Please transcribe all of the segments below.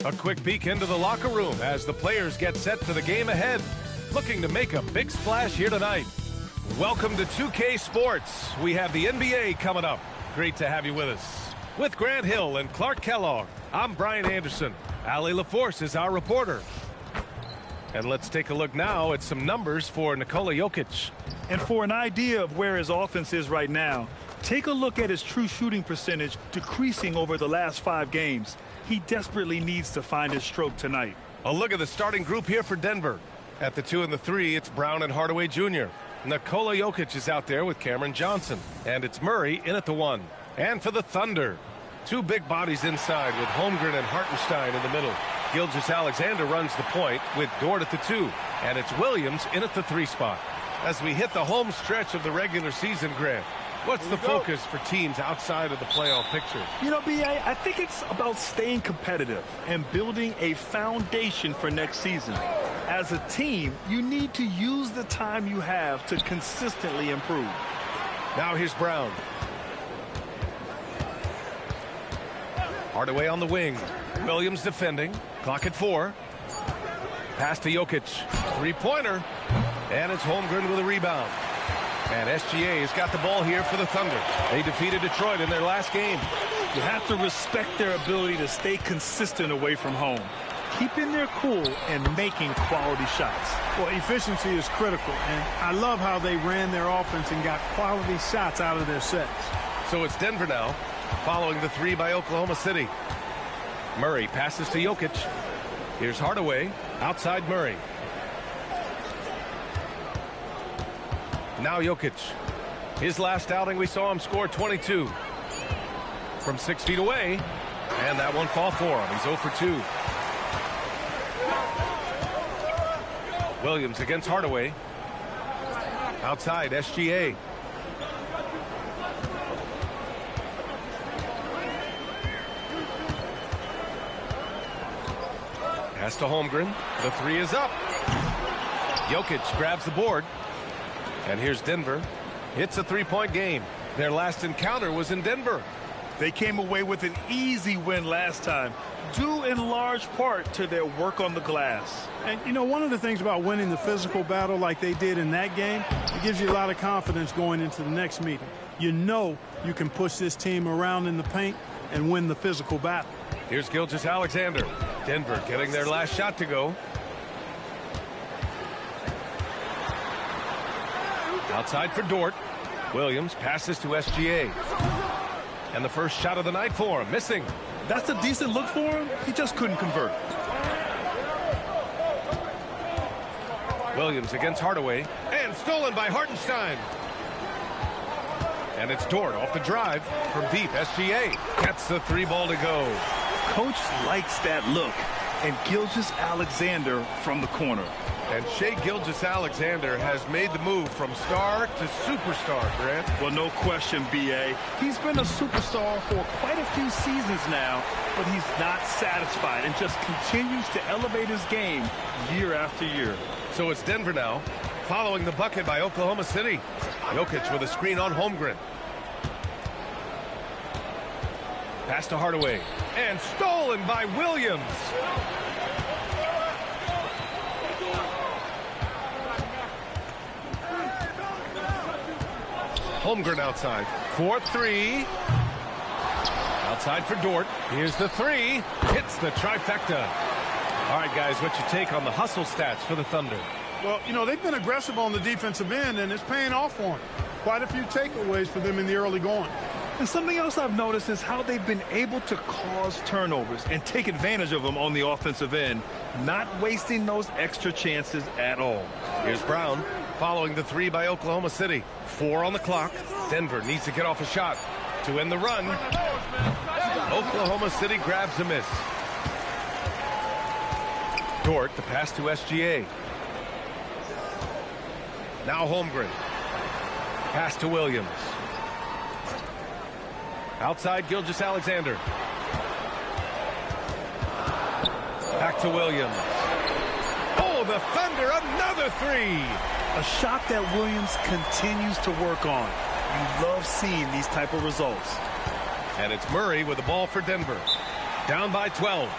A quick peek into the locker room as the players get set for the game ahead. Looking to make a big splash here tonight. Welcome to 2K Sports. We have the NBA coming up. Great to have you with us. With Grant Hill and Clark Kellogg, I'm Brian Anderson. Allie LaForce is our reporter. And let's take a look now at some numbers for Nikola Jokic. And for an idea of where his offense is right now, take a look at his true shooting percentage decreasing over the last 5 games. He desperately needs to find his stroke tonight. A look at the starting group here for Denver. At the 2 and the 3, it's Brown and Hardaway Jr. Nikola Jokic is out there with Cameron Johnson. And it's Murray in at the 1. And for the Thunder, 2 big bodies inside with Holmgren and Hartenstein in the middle. Gilgeous-Alexander runs the point with Dort at the 2. And it's Williams in at the 3 spot. As we hit the home stretch of the regular season, Grant, what's the focus for teams outside of the playoff picture? You know, B.A., I think it's about staying competitive and building a foundation for next season. As a team, you need to use the time you have to consistently improve. Now here's Brown. Hardaway on the wing. Williams defending. Clock at 4. Pass to Jokic. 3-pointer. And it's Holmgren with a rebound. And SGA has got the ball here for the Thunder. They defeated Detroit in their last game. You have to respect their ability to stay consistent away from home. Keeping their cool and making quality shots. Well, efficiency is critical, and I love how they ran their offense and got quality shots out of their sets. So it's Denver now, following the 3 by Oklahoma City. Murray passes to Jokic. Here's Hardaway, outside Murray. Now Jokic. His last outing, we saw him score 22. From 6 feet away, and that one fall for him. He's 0 for 2. Williams against Hardaway. Outside, SGA. Pass to Holmgren. The 3 is up. Jokic grabs the board. And here's Denver. It's a 3-point game. Their last encounter was in Denver. They came away with an easy win last time, due in large part to their work on the glass. And, you know, one of the things about winning the physical battle like they did in that game, it gives you a lot of confidence going into the next meeting. You know you can push this team around in the paint and win the physical battle. Here's Gilgeous-Alexander. Denver getting their last shot to go. Outside for Dort. Williams passes to SGA. And the first shot of the night for him. Missing. That's a decent look for him. He just couldn't convert. Williams against Hardaway. And stolen by Hartenstein. And it's Dort off the drive from deep. SGA gets the 3 ball to go. Coach likes that look. And Gilgeous-Alexander from the corner. And Shai Gilgeous-Alexander has made the move from star to superstar, Grant. Well, no question, B.A. He's been a superstar for quite a few seasons now, but he's not satisfied and just continues to elevate his game year after year. So it's Denver now, following the bucket by Oklahoma City. Jokic with a screen on Holmgren. Pass to Hardaway. And stolen by Williams. Holmgren outside. 4-3. Outside for Dort. Here's the 3. Hits the trifecta. All right, guys, what's your take on the hustle stats for the Thunder? Well, you know, they've been aggressive on the defensive end, and it's paying off for them. Quite a few takeaways for them in the early going. And something else I've noticed is how they've been able to cause turnovers and take advantage of them on the offensive end, not wasting those extra chances at all. Here's Brown following the 3 by Oklahoma City. 4 on the clock. Denver needs to get off a shot to end the run. Oklahoma City grabs a miss. Dort, the pass to SGA. Now Holmgren. Pass to Williams. Outside Gilgeous-Alexander. Back to Williams. Oh, the Thunder, another 3. A shot that Williams continues to work on. You love seeing these type of results. And it's Murray with the ball for Denver. Down by 12.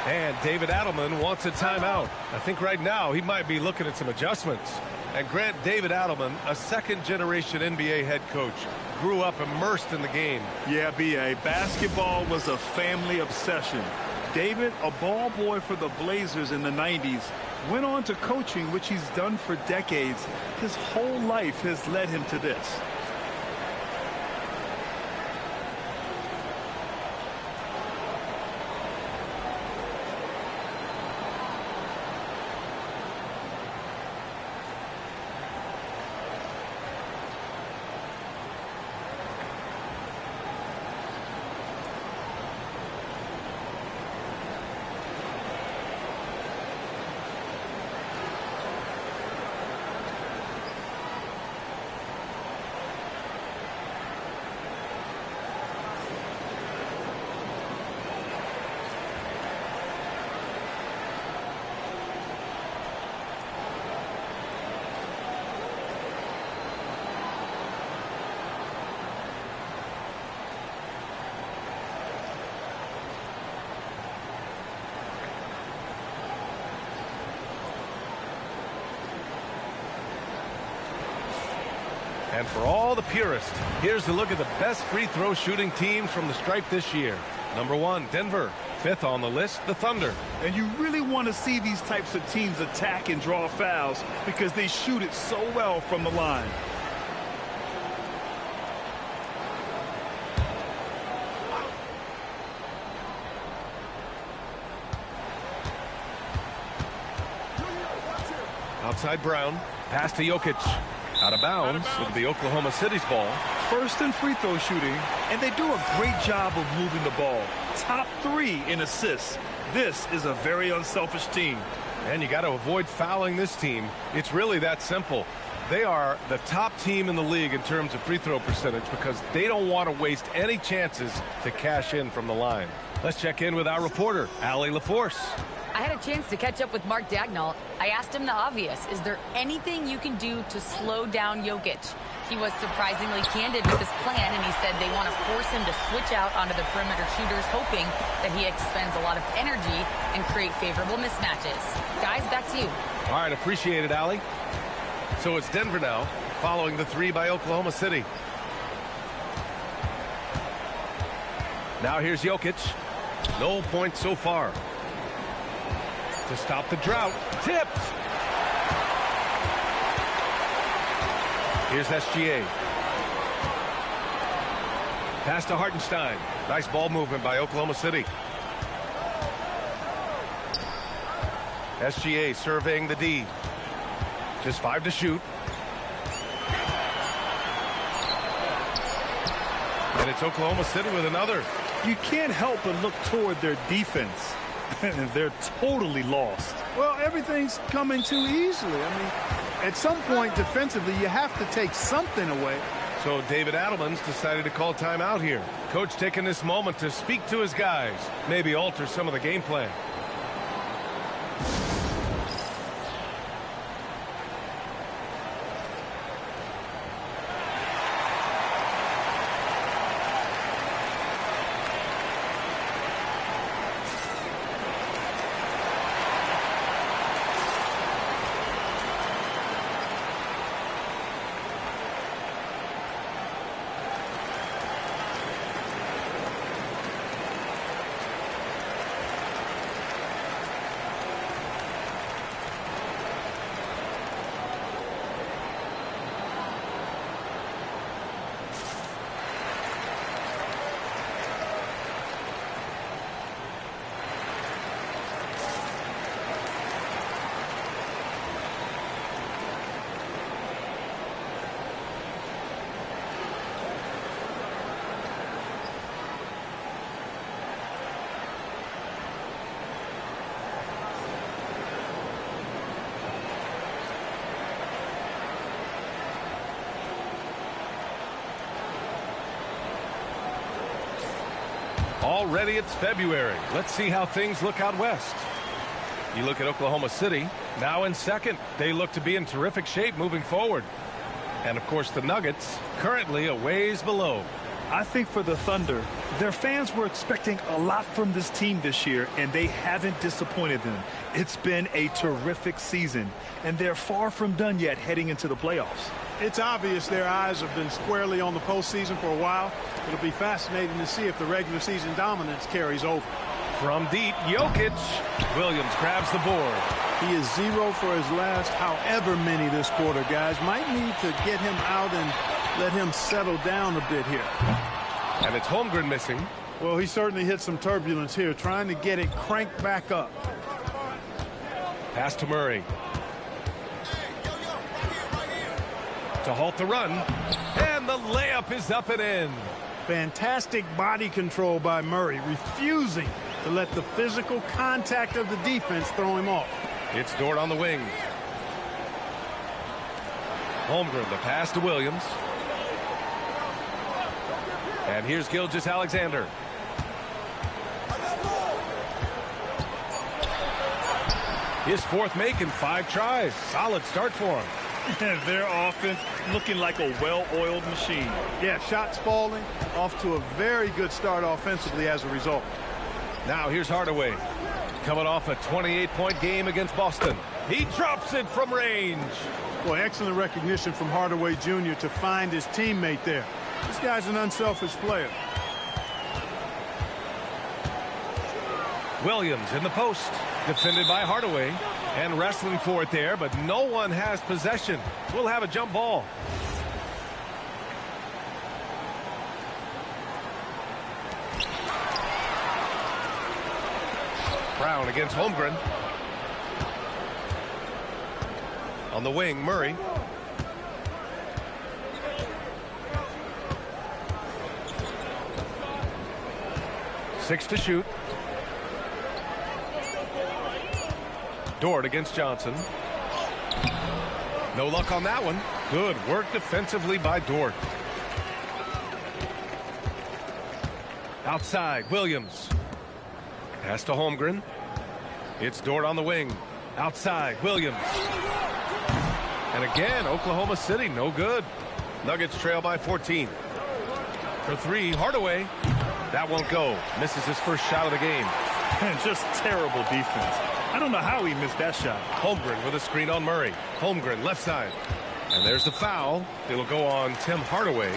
And David Adelman wants a timeout. I think right now he might be looking at some adjustments. And Grant, David Adelman, a second-generation NBA head coach, grew up immersed in the game. Yeah, B.A., basketball was a family obsession. David, a ball boy for the Blazers in the 90s, went on to coaching, which he's done for decades. His whole life has led him to this. And for all the purists, here's a look at the best free throw shooting teams from the stripe this year. Number 1, Denver. 5th on the list, the Thunder. And you really want to see these types of teams attack and draw fouls because they shoot it so well from the line. Outside Brown. Pass to Jokic. Out of bounds. It'll be Oklahoma City's ball. First in free throw shooting, and they do a great job of moving the ball. Top 3 in assists. This is a very unselfish team. And you got to avoid fouling this team. It's really that simple. They are the top team in the league in terms of free throw percentage because they don't want to waste any chances to cash in from the line. Let's check in with our reporter, Allie LaForce. I had a chance to catch up with Mark Dagnall. I asked him the obvious. Is there anything you can do to slow down Jokic? He was surprisingly candid with his plan, and he said they want to force him to switch out onto the perimeter shooters, hoping that he expends a lot of energy and create favorable mismatches. Guys, back to you. All right, appreciate it, Allie. So it's Denver now, following the 3 by Oklahoma City. Now here's Jokic. No points so far. To stop the drought. Tipped. Here's SGA. Pass to Hartenstein. Nice ball movement by Oklahoma City. SGA surveying the D. Just 5 to shoot. And it's Oklahoma City with another. You can't help but look toward their defense. They're totally lost. Well, everything's coming too easily. I mean, at some point defensively, you have to take something away. So David Adelman's decided to call timeout here. Coach taking this moment to speak to his guys, maybe alter some of the game plan. Already it's February. Let's see how things look out west. You look at Oklahoma City, now in second. They look to be in terrific shape moving forward. And, of course, the Nuggets currently a ways below. I think for the Thunder, their fans were expecting a lot from this team this year, and they haven't disappointed them. It's been a terrific season, and they're far from done yet heading into the playoffs. It's obvious their eyes have been squarely on the postseason for a while. It'll be fascinating to see if the regular season dominance carries over. From deep, Jokic. Williams grabs the board. He is 0 for his last however many this quarter, guys. Might need to get him out and let him settle down a bit here. And it's Holmgren missing. Well, he certainly hit some turbulence here, trying to get it cranked back up. Pass to Murray. To halt the run. And the layup is up and in. Fantastic body control by Murray, refusing to let the physical contact of the defense throw him off. It's Dort on the wing. Holmgren, the pass to Williams. And here's Gilgeous-Alexander. His fourth make in 5 tries. Solid start for him. Their offense looking like a well-oiled machine. Yeah, shots falling, off to a very good start offensively as a result. Now here's Hardaway. Coming off a 28-point game against Boston. He drops it from range. Boy, excellent recognition from Hardaway Jr. to find his teammate there. This guy's an unselfish player. Williams in the post. Defended by Hardaway. And wrestling for it there, but no one has possession. We'll have a jump ball. Brown against Holmgren. On the wing, Murray. Six to shoot. Dort against Johnson. No luck on that one. Good work defensively by Dort. Outside, Williams. Pass to Holmgren. It's Dort on the wing. Outside, Williams. And again, Oklahoma City, no good. Nuggets trail by 14. For 3, Hardaway. That won't go. Misses his first shot of the game. And just terrible defense. I don't know how he missed that shot. Holmgren with a screen on Murray. Holmgren left side. And there's the foul. It'll go on Tim Hardaway.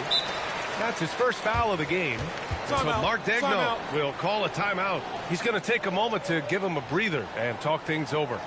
That's his first foul of the game. So Mark Daigneault will call a timeout. He's going to take a moment to give him a breather and talk things over.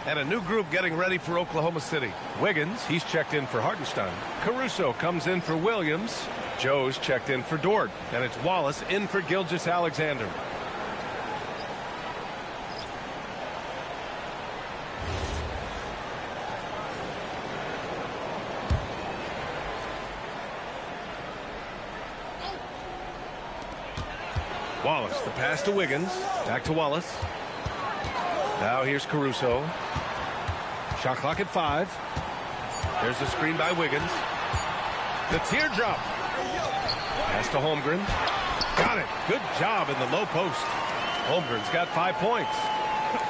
And a new group getting ready for Oklahoma City. Wiggins, he's checked in for Hartenstein. Caruso comes in for Williams. Joe's checked in for Dort. And it's Wallace in for Gilgeous-Alexander. Wallace, the pass to Wiggins. Back to Wallace. Now here's Caruso. Shot clock at 5. There's the screen by Wiggins. The teardrop. Pass to Holmgren. Got it. Good job in the low post. Holmgren's got 5 points.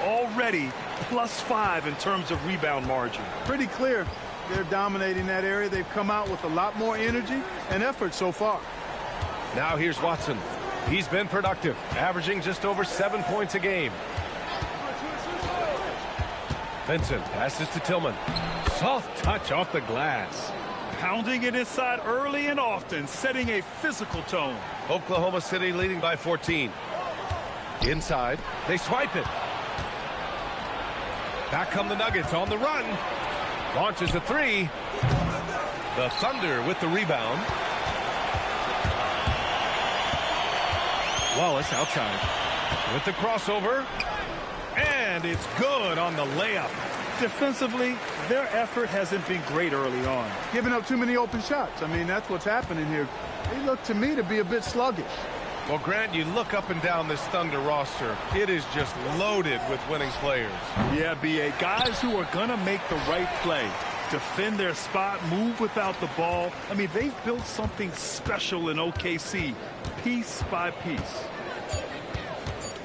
Already +5 in terms of rebound margin. Pretty clear they're dominating that area. They've come out with a lot more energy and effort so far. Now here's Watson. He's been productive, averaging just over 7 points a game. Vincent passes to Tillman. Soft touch off the glass. Pounding it inside early and often, setting a physical tone. Oklahoma City leading by 14. Inside, they swipe it. Back come the Nuggets on the run. Launches a three. The Thunder with the rebound. Wallace outside with the crossover. And it's good on the layup. Defensively, their effort hasn't been great early on. Giving up too many open shots. I mean, that's what's happening here. They look to me to be a bit sluggish. Well, Grant, you look up and down this Thunder roster. It is just loaded with winning players. Yeah, B.A. Guys who are going to make the right play. Defend their spot, move without the ball. I mean, they've built something special in OKC, piece by piece.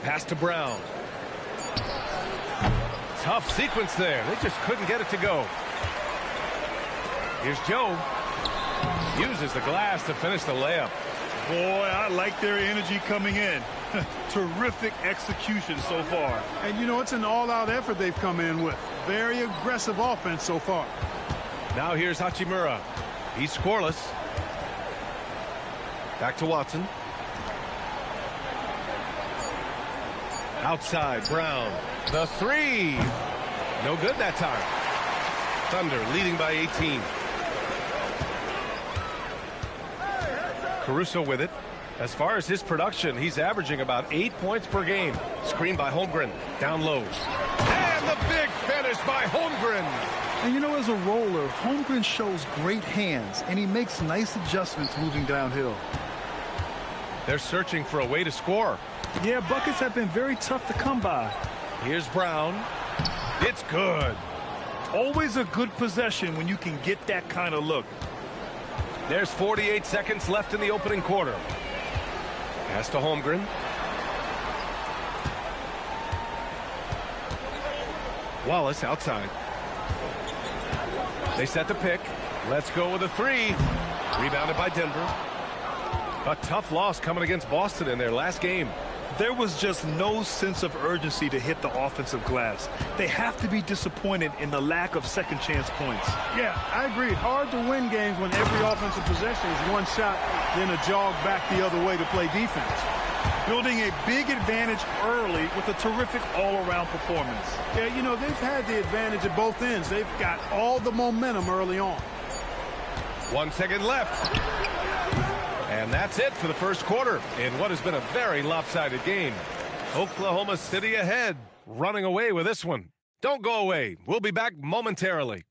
Pass to Brown. Tough sequence there. They just couldn't get it to go. Here's Joe. Uses the glass to finish the layup. Boy, I like their energy coming in. Terrific execution so far. And, you know, it's an all-out effort they've come in with. Very aggressive offense so far. Now here's Hachimura. He's scoreless. Back to Watson. Outside, Brown. The three. No good that time. Thunder leading by 18. Caruso with it. As far as his production, he's averaging about 8 points per game. Screen by Holmgren. Down low. And the big finish by Holmgren. And you know, as a roller, Holmgren shows great hands, and he makes nice adjustments moving downhill. They're searching for a way to score. Yeah, buckets have been very tough to come by. Here's Brown. It's good. Always a good possession when you can get that kind of look. There's 48 seconds left in the opening quarter. Pass to Holmgren. Wallace outside. They set the pick. Let's go with a three. Rebounded by Denver. A tough loss coming against Boston in their last game. There was just no sense of urgency to hit the offensive glass. They have to be disappointed in the lack of second chance points. Yeah, I agree. Hard to win games when every offensive possession is one shot, then a jog back the other way to play defense. Building a big advantage early with a terrific all-around performance. Yeah, you know, they've had the advantage at both ends. They've got all the momentum early on. 1 second left. And that's it for the first quarter in what has been a very lopsided game. Oklahoma City ahead, running away with this one. Don't go away. We'll be back momentarily.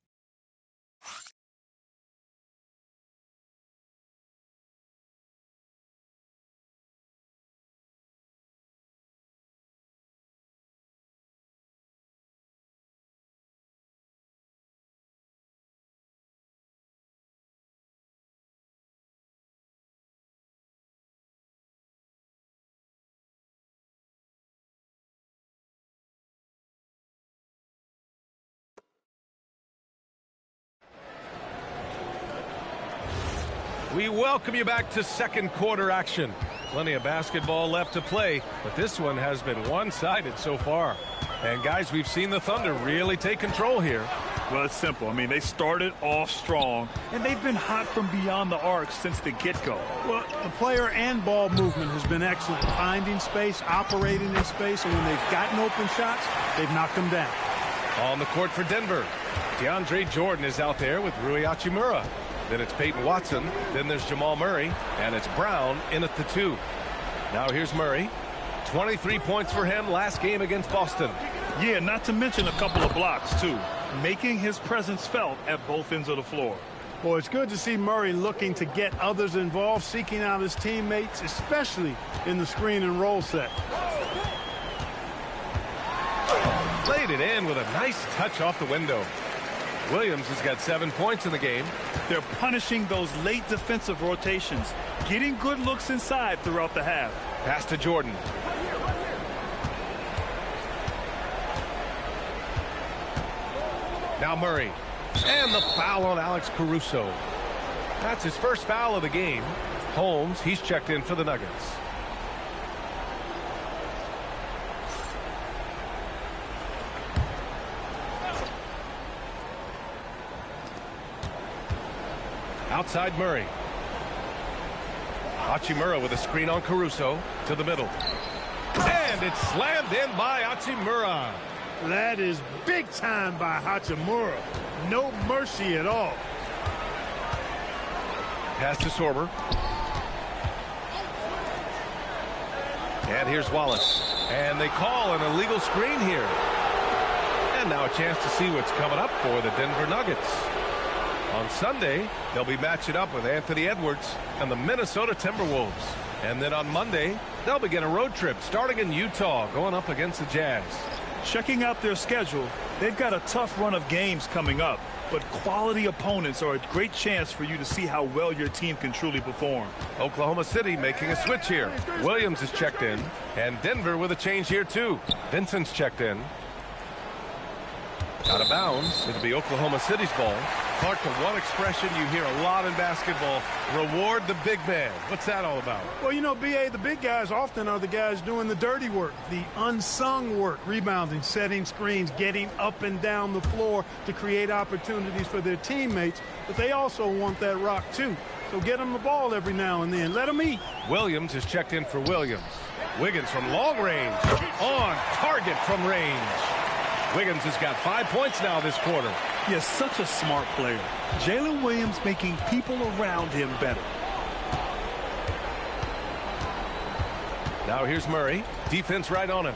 We welcome you back to second quarter action. Plenty of basketball left to play, but this one has been one-sided so far. And guys, we've seen the Thunder really take control here. Well, it's simple. I mean, they started off strong, and they've been hot from beyond the arc since the get-go. Well, the player and ball movement has been excellent. Finding space, operating in space, and when they've gotten open shots, they've knocked them down. On the court for Denver, DeAndre Jordan is out there with Rui Hachimura. Then it's Peyton Watson. Then there's Jamal Murray. And it's Brown in at the 2. Now here's Murray. 23 points for him last game against Boston. Yeah, not to mention a couple of blocks, too. Making his presence felt at both ends of the floor. Well, it's good to see Murray looking to get others involved, seeking out his teammates, especially in the screen and roll set. Played it in with a nice touch off the window. Williams has got 7 points in the game. They're punishing those late defensive rotations, getting good looks inside throughout the half. Pass to Jordan. Now Murray. And the foul on Alex Caruso. That's his first foul of the game. Holmes, he's checked in for the Nuggets. Outside Murray. Hachimura with a screen on Caruso to the middle. And it's slammed in by Hachimura. That is big time by Hachimura. No mercy at all. Pass to Sorber. And here's Wallace. And they call an illegal screen here. And now a chance to see what's coming up for the Denver Nuggets. On Sunday, they'll be matching up with Anthony Edwards and the Minnesota Timberwolves. And then on Monday, they'll begin a road trip starting in Utah, going up against the Jazz. Checking out their schedule, they've got a tough run of games coming up, but quality opponents are a great chance for you to see how well your team can truly perform. Oklahoma City making a switch here. Williams is checked in, and Denver with a change here too. Vincent's checked in. Out of bounds. It'll be Oklahoma City's ball. Clark, the one expression you hear a lot in basketball, reward the big man. What's that all about? Well, you know, B.A., the big guys often are the guys doing the dirty work, the unsung work, rebounding, setting screens, getting up and down the floor to create opportunities for their teammates. But they also want that rock, too. So get them the ball every now and then. Let them eat. Williams is checked in for Williams. Wiggins from long range. On target from range. Wiggins has got 5 points now this quarter. He is such a smart player. Jalen Williams making people around him better. Now here's Murray. Defense right on him.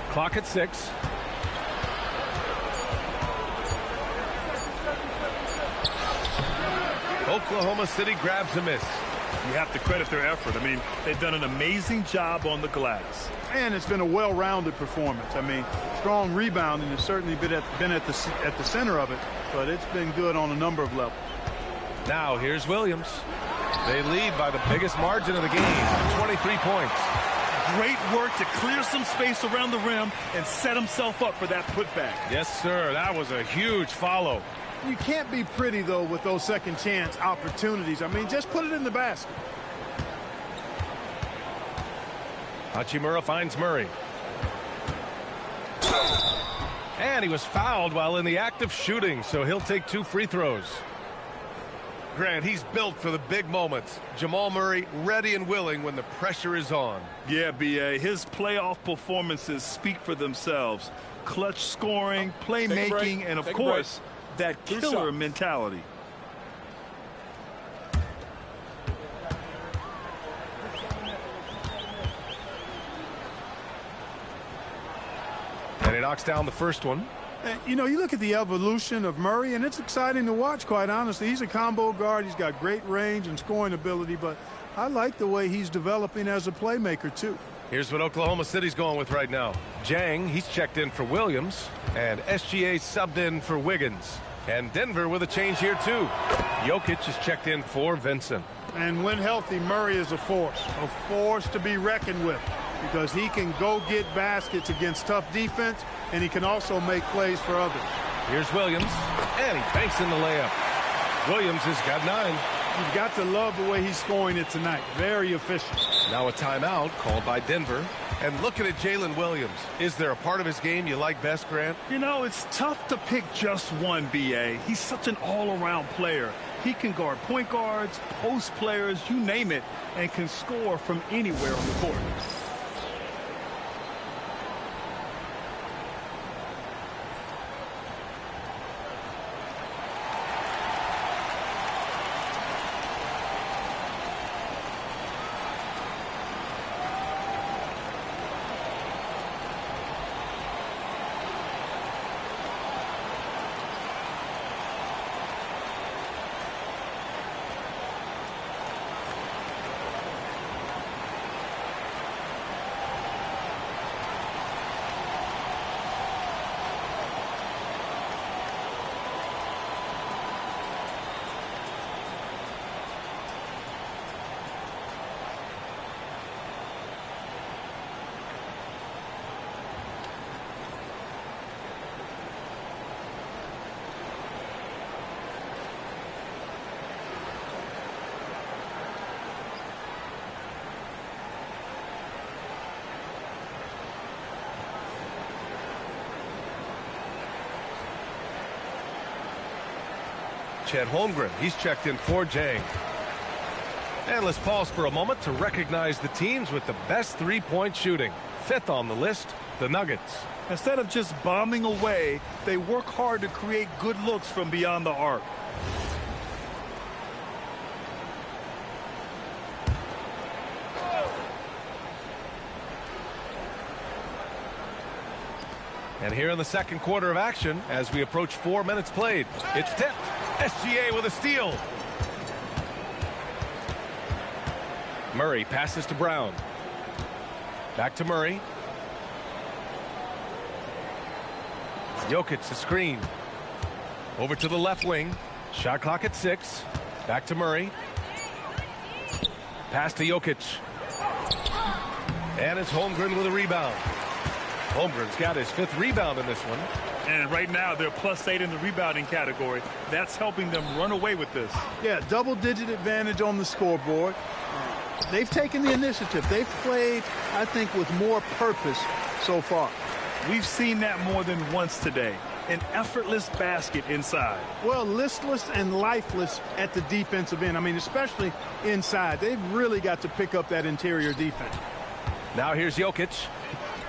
Clock at 6. Oklahoma City grabs a miss. You have to credit their effort. I mean, they've done an amazing job on the glass. And it's been a well-rounded performance. I mean, strong rebounding has certainly been at the center of it, but it's been good on a number of levels. Now here's Williams. They lead by the biggest margin of the game, 23 points. Great work to clear some space around the rim and set himself up for that putback. Yes, sir. That was a huge follow. You can't be pretty, though, with those second chance opportunities. I mean, just put it in the basket. Hachimura finds Murray. And he was fouled while in the act of shooting, so he'll take 2 free throws. Grant, he's built for the big moments. Jamal Murray ready and willing when the pressure is on. Yeah, B.A., his playoff performances speak for themselves. Clutch scoring, playmaking, and, of course, that killer mentality. And he knocks down the first one. You know, you look at the evolution of Murray, and it's exciting to watch, quite honestly. He's a combo guard. He's got great range and scoring ability, but I like the way he's developing as a playmaker, too. Here's what Oklahoma City's going with right now. Jang, he's checked in for Williams, and SGA subbed in for Wiggins. And Denver with a change here, too. Jokic is checked in for Vincent. And when healthy, Murray is a force to be reckoned with, because he can go get baskets against tough defense, and he can also make plays for others. Here's Williams, and he banks in the layup. Williams has got 9. You've got to love the way he's scoring it tonight. Very efficient. Now a timeout called by Denver. And looking at Jalen Williams, is there a part of his game you like best, Grant? You know, it's tough to pick just one, B.A. He's such an all-around player. He can guard point guards, post players, you name it, and can score from anywhere on the court. Chet Holmgren. He's checked in for Jang. And let's pause for a moment to recognize the teams with the best three-point shooting. Fifth on the list, the Nuggets. Instead of just bombing away, they work hard to create good looks from beyond the arc. And here in the second quarter of action, as we approach 4 minutes played, it's tipped. SGA with a steal. Murray passes to Brown. Back to Murray. Jokic the screen. Over to the left wing. Shot clock at 6. Back to Murray. Pass to Jokic. And it's Holmgren with a rebound. Holmgren's got his 5th rebound in this one. And right now they're +8 in the rebounding category. That's helping them run away with this. Yeah, double-digit advantage on the scoreboard. They've taken the initiative. They've played, I think, with more purpose so far. We've seen that more than once today. An effortless basket inside. Well, listless and lifeless at the defensive end. I mean, especially inside. They've really got to pick up that interior defense. Now here's Jokic.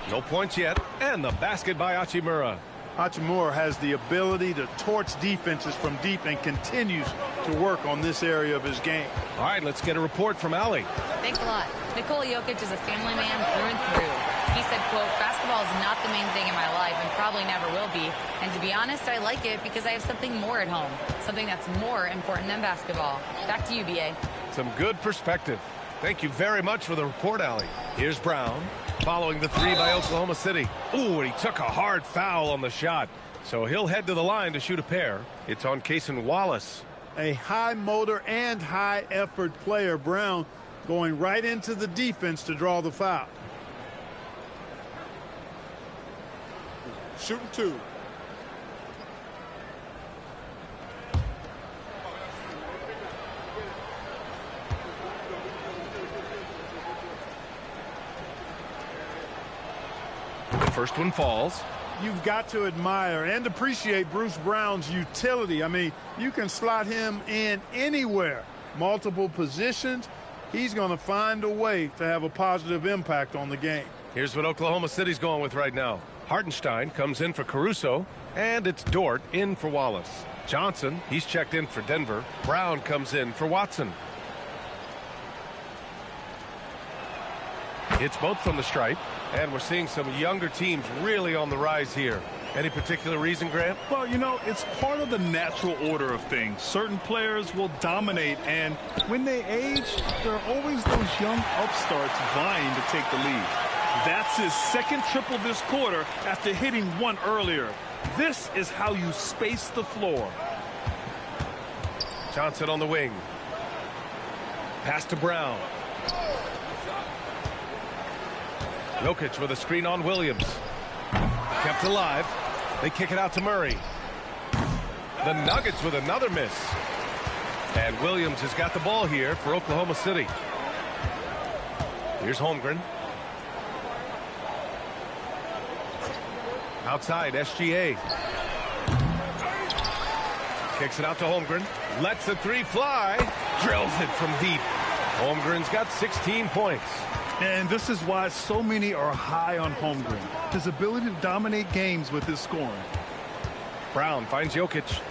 No points yet. And the basket by Hachimura. Hachimura has the ability to torch defenses from deep and continues to work on this area of his game. All right, let's get a report from Allie. Thanks a lot. Nikola Jokic is a family man through and through. He said, quote, basketball is not the main thing in my life and probably never will be. And to be honest, I like it because I have something more at home, something that's more important than basketball. Back to you, B.A. Some good perspective. Thank you very much for the report, Allie. Here's Brown following the 3 by Oklahoma City. Ooh, and he took a hard foul on the shot. So he'll head to the line to shoot a pair. It's on Cason Wallace. A high motor and high effort player. Brown going right into the defense to draw the foul. Shooting 2. The first one falls. You've got to admire and appreciate Bruce Brown's utility. I mean, you can slot him in anywhere, multiple positions. He's going to find a way to have a positive impact on the game. Here's what Oklahoma City's going with right now. Hartenstein comes in for Caruso, and it's Dort in for Wallace. Johnson, he's checked in for Denver. Brown comes in for Watson. Hits both from the stripe, and we're seeing some younger teams really on the rise here. Any particular reason, Grant? Well, you know, it's part of the natural order of things. Certain players will dominate, and when they age, there are always those young upstarts vying to take the lead. That's his second triple this quarter after hitting one earlier. This is how you space the floor. Johnson on the wing. Pass to Brown. Jokic with a screen on Williams. Kept alive. They kick it out to Murray. The Nuggets with another miss. And Williams has got the ball here for Oklahoma City. Here's Holmgren. Outside, SGA. Kicks it out to Holmgren. Lets the 3 fly. Drills it from deep. Holmgren's got 16 points. And this is why so many are high on Holmgren. His ability to dominate games with his scoring. Brown finds Jokic.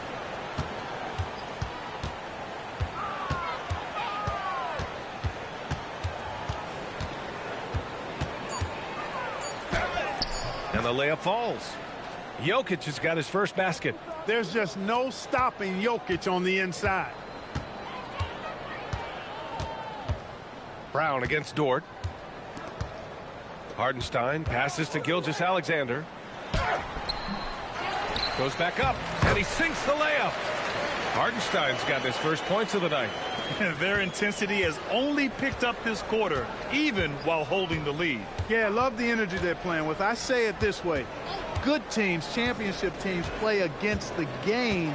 And the layup falls. Jokic has got his first basket. There's just no stopping Jokic on the inside. Brown against Dort. Hartenstein passes to Gilgeous-Alexander. Goes back up, and he sinks the layup. Hartenstein's got his first points of the night. Their intensity has only picked up this quarter, even while holding the lead. Yeah, I love the energy they're playing with. I say it this way. Good teams, championship teams, play against the game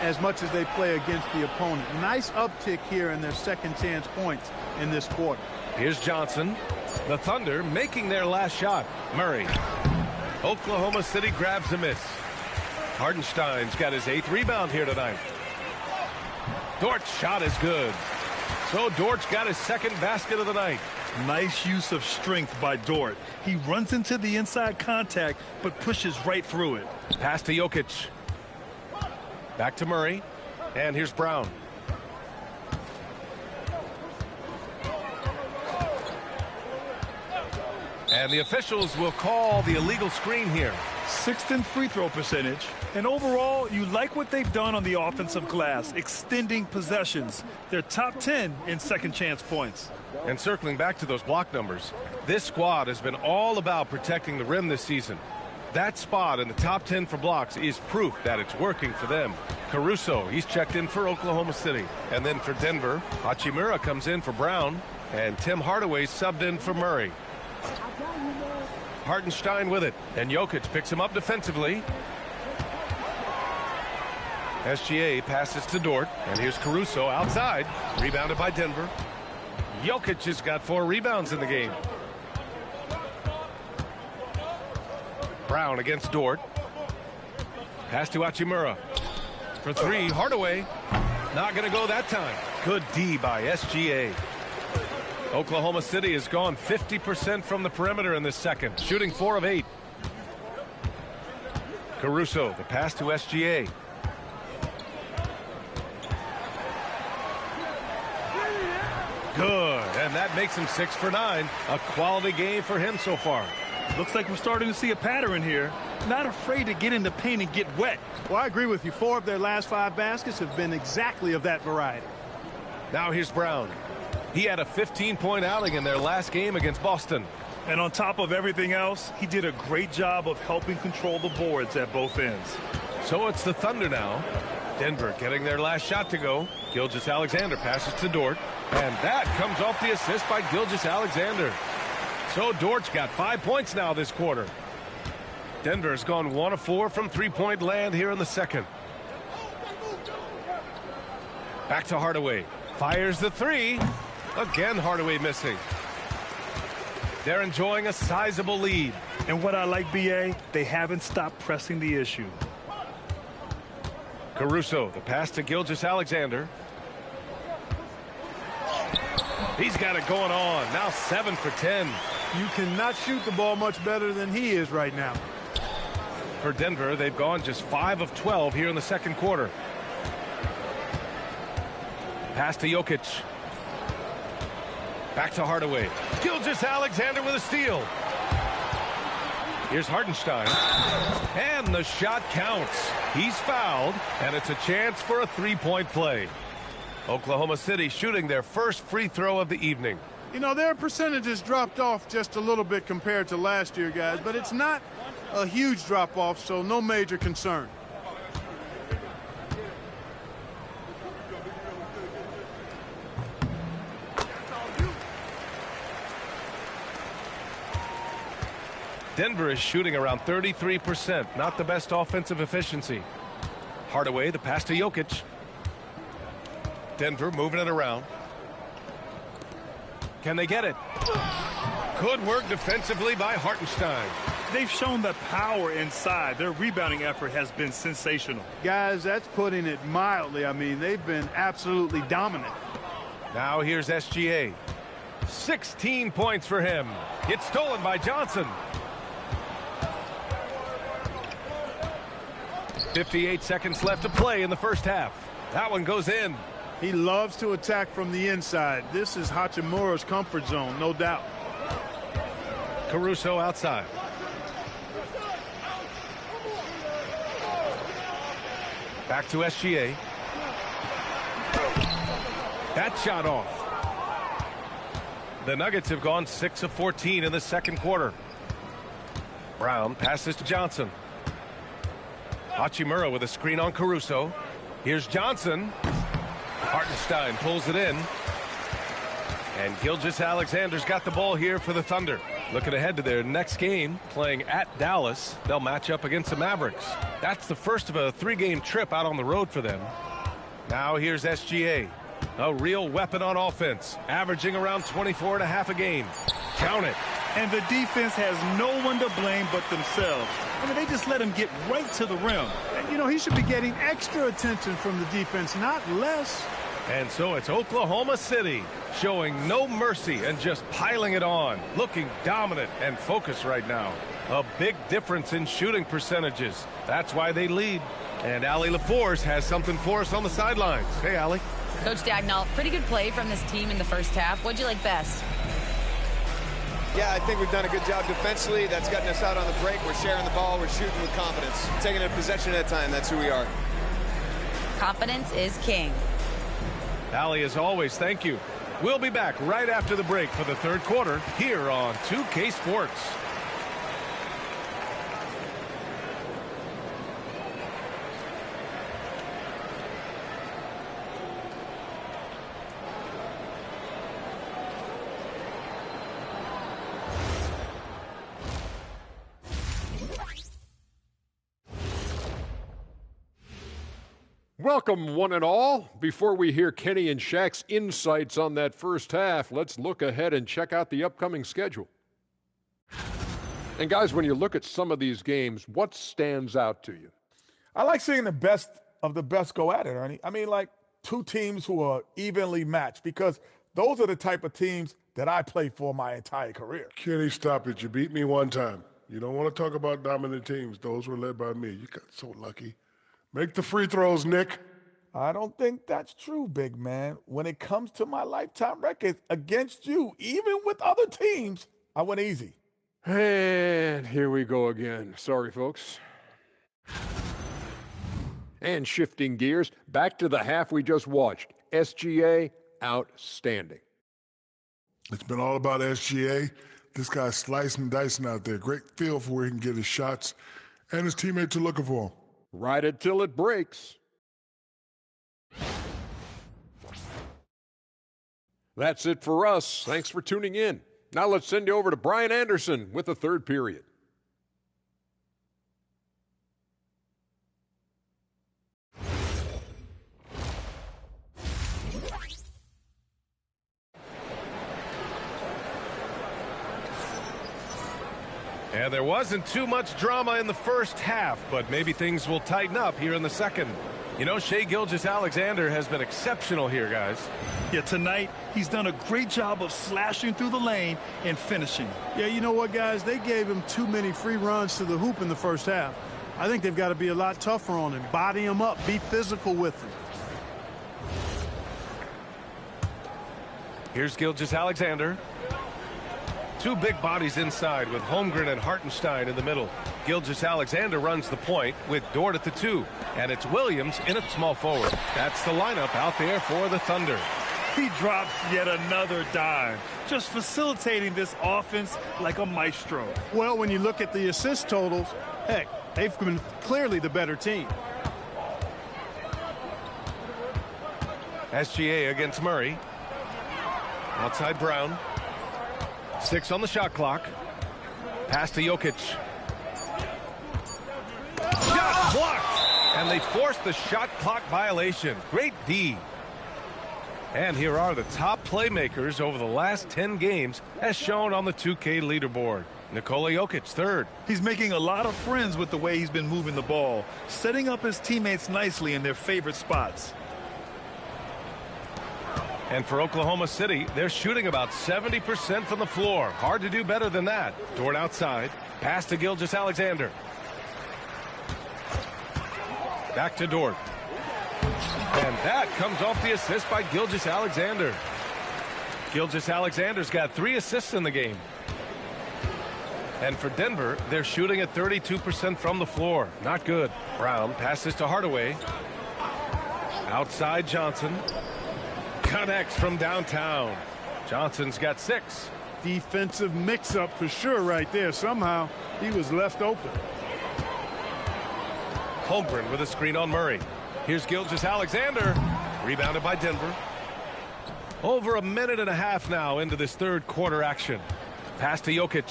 as much as they play against the opponent. Nice uptick here in their second chance points in this quarter. Here's Johnson. The Thunder making their last shot. Murray. Oklahoma City grabs a miss. Hartenstein's got his 8th rebound here tonight. Dort's shot is good. So Dort's got his second basket of the night. Nice use of strength by Dort. He runs into the inside contact, but pushes right through it. Pass to Jokic. Back to Murray. And here's Brown. And the officials will call the illegal screen here. 6th in free throw percentage. And overall, you like what they've done on the offensive glass, extending possessions. They're top 10 in second chance points. And circling back to those block numbers, this squad has been all about protecting the rim this season. That spot in the top 10 for blocks is proof that it's working for them. Caruso, he's checked in for Oklahoma City. And then for Denver, Hachimura comes in for Brown. And Tim Hardaway subbed in for Murray. Hartenstein with it. And Jokic picks him up defensively. SGA passes to Dort. And here's Caruso outside. Rebounded by Denver. Jokic has got 4 rebounds in the game. Brown against Dort. Pass to Hachimura. For 3, Hardaway. Not going to go that time. Good D by SGA. Oklahoma City has gone 50% from the perimeter in this second, shooting 4 of 8. Caruso, the pass to SGA. Good, and that makes him 6 for 9. A quality game for him so far. Looks like we're starting to see a pattern here. Not afraid to get in the paint and get wet. Well, I agree with you. 4 of their last 5 baskets have been exactly of that variety. Now here's Brown. He had a 15-point outing in their last game against Boston. And on top of everything else, he did a great job of helping control the boards at both ends. So it's the Thunder now. Denver getting their last shot to go. Gilgeous-Alexander passes to Dort. And that comes off the assist by Gilgeous-Alexander. So Dort's got 5 points now this quarter. Denver has gone 1 of 4 from three-point land here in the second. Back to Hardaway. Fires the 3. Again, Hardaway missing. They're enjoying a sizable lead. And what I like, B.A., they haven't stopped pressing the issue. Caruso, the pass to Gilgeous-Alexander. He's got it going on. Now 7 for 10. You cannot shoot the ball much better than he is right now. For Denver, they've gone just 5 of 12 here in the second quarter. Pass to Jokic. Back to Hardaway. Gilgeous-Alexander with a steal. Here's Hartenstein. And the shot counts. He's fouled, and it's a chance for a 3-point play. Oklahoma City shooting their first free throw of the evening. You know, their percentages dropped off just a little bit compared to last year, guys, but it's not a huge drop-off, so no major concern. Denver is shooting around 33%. Not the best offensive efficiency. Hardaway, the pass to Jokic. Denver moving it around. Can they get it? Good work defensively by Hartenstein. They've shown the power inside. Their rebounding effort has been sensational. Guys, that's putting it mildly. I mean, they've been absolutely dominant. Now here's SGA. 16 points for him. It's stolen by Johnson. 58 seconds left to play in the first half. That one goes in. He loves to attack from the inside. This is Hachimura's comfort zone, no doubt. Caruso outside. Back to SGA. That shot off. The Nuggets have gone 6 of 14 in the second quarter. Brown passes to Johnson. Hachimura with a screen on Caruso. Here's Johnson. Hartenstein pulls it in. And Gilgeous-Alexander's got the ball here for the Thunder. Looking ahead to their next game, playing at Dallas. They'll match up against the Mavericks. That's the first of a 3-game trip out on the road for them. Now here's SGA. A real weapon on offense, averaging around 24.5 a game. Count it. And the defense has no one to blame but themselves. I mean, they just let him get right to the rim. And, you know, he should be getting extra attention from the defense, not less. And so it's Oklahoma City showing no mercy and just piling it on, looking dominant and focused right now. A big difference in shooting percentages. That's why they lead. And Allie LaForce has something for us on the sidelines. Hey, Allie. Coach Dagnall, pretty good play from this team in the first half. What'd you like best? Yeah, I think we've done a good job defensively. That's gotten us out on the break. We're sharing the ball. We're shooting with confidence. Taking a possession at a time. That's who we are. Confidence is king. Allie, as always, thank you. We'll be back right after the break for the third quarter here on 2K Sports. Welcome, one and all. Before we hear Kenny and Shaq's insights on that first half, let's look ahead and check out the upcoming schedule. And guys, when you look at some of these games, what stands out to you? I like seeing the best of the best go at it, Ernie. I mean, like two teams who are evenly matched, because those are the type of teams that I played for my entire career. Kenny, stop it. You beat me one time. You don't want to talk about dominant teams. Those were led by me. You got so lucky. Make the free throws, Nick. I don't think that's true, big man. When it comes to my lifetime record against you, even with other teams, I went easy. And here we go again. Sorry, folks. And shifting gears, back to the half we just watched. SGA, outstanding. It's been all about SGA. This guy's slicing and dicing out there. Great feel for where he can get his shots, and his teammates are looking for him. Ride it till it breaks. That's it for us. Thanks for tuning in. Now let's send you over to Brian Anderson with the third period. And there wasn't too much drama in the first half, but maybe things will tighten up here in the second. You know, Shai Gilgeous-Alexander has been exceptional here, guys. Yeah, tonight he's done a great job of slashing through the lane and finishing. Yeah, you know what, guys? They gave him too many free runs to the hoop in the first half. I think they've got to be a lot tougher on him. Body him up. Be physical with him. Here's Gilgeous-Alexander. Two big bodies inside with Holmgren and Hartenstein in the middle. Gilgeous-Alexander runs the point with Dort at the 2. And it's Williams in at small forward. That's the lineup out there for the Thunder. He drops yet another dime, just facilitating this offense like a maestro. Well, when you look at the assist totals, heck, they've been clearly the better team. SGA against Murray. Outside Brown. 6 on the shot clock. Pass to Jokic. Shot blocked. And they forced the shot clock violation. Great D. And here are the top playmakers over the last 10 games as shown on the 2K leaderboard. Nikola Jokic, third. He's making a lot of friends with the way he's been moving the ball, setting up his teammates nicely in their favorite spots. And for Oklahoma City, they're shooting about 70% from the floor. Hard to do better than that. Dort outside. Pass to Gilgeous-Alexander. Back to Dort. And that comes off the assist by Gilgeous-Alexander. Gilgeous-Alexander's got 3 assists in the game. And for Denver, they're shooting at 32% from the floor. Not good. Brown passes to Hardaway. Outside Johnson. Connects from downtown. Johnson's got 6. Defensive mix-up for sure right there. Somehow he was left open. Holmgren with a screen on Murray. Here's Gilgeous-Alexander. Rebounded by Denver. Over a minute and a half now into this third quarter action. Pass to Jokic.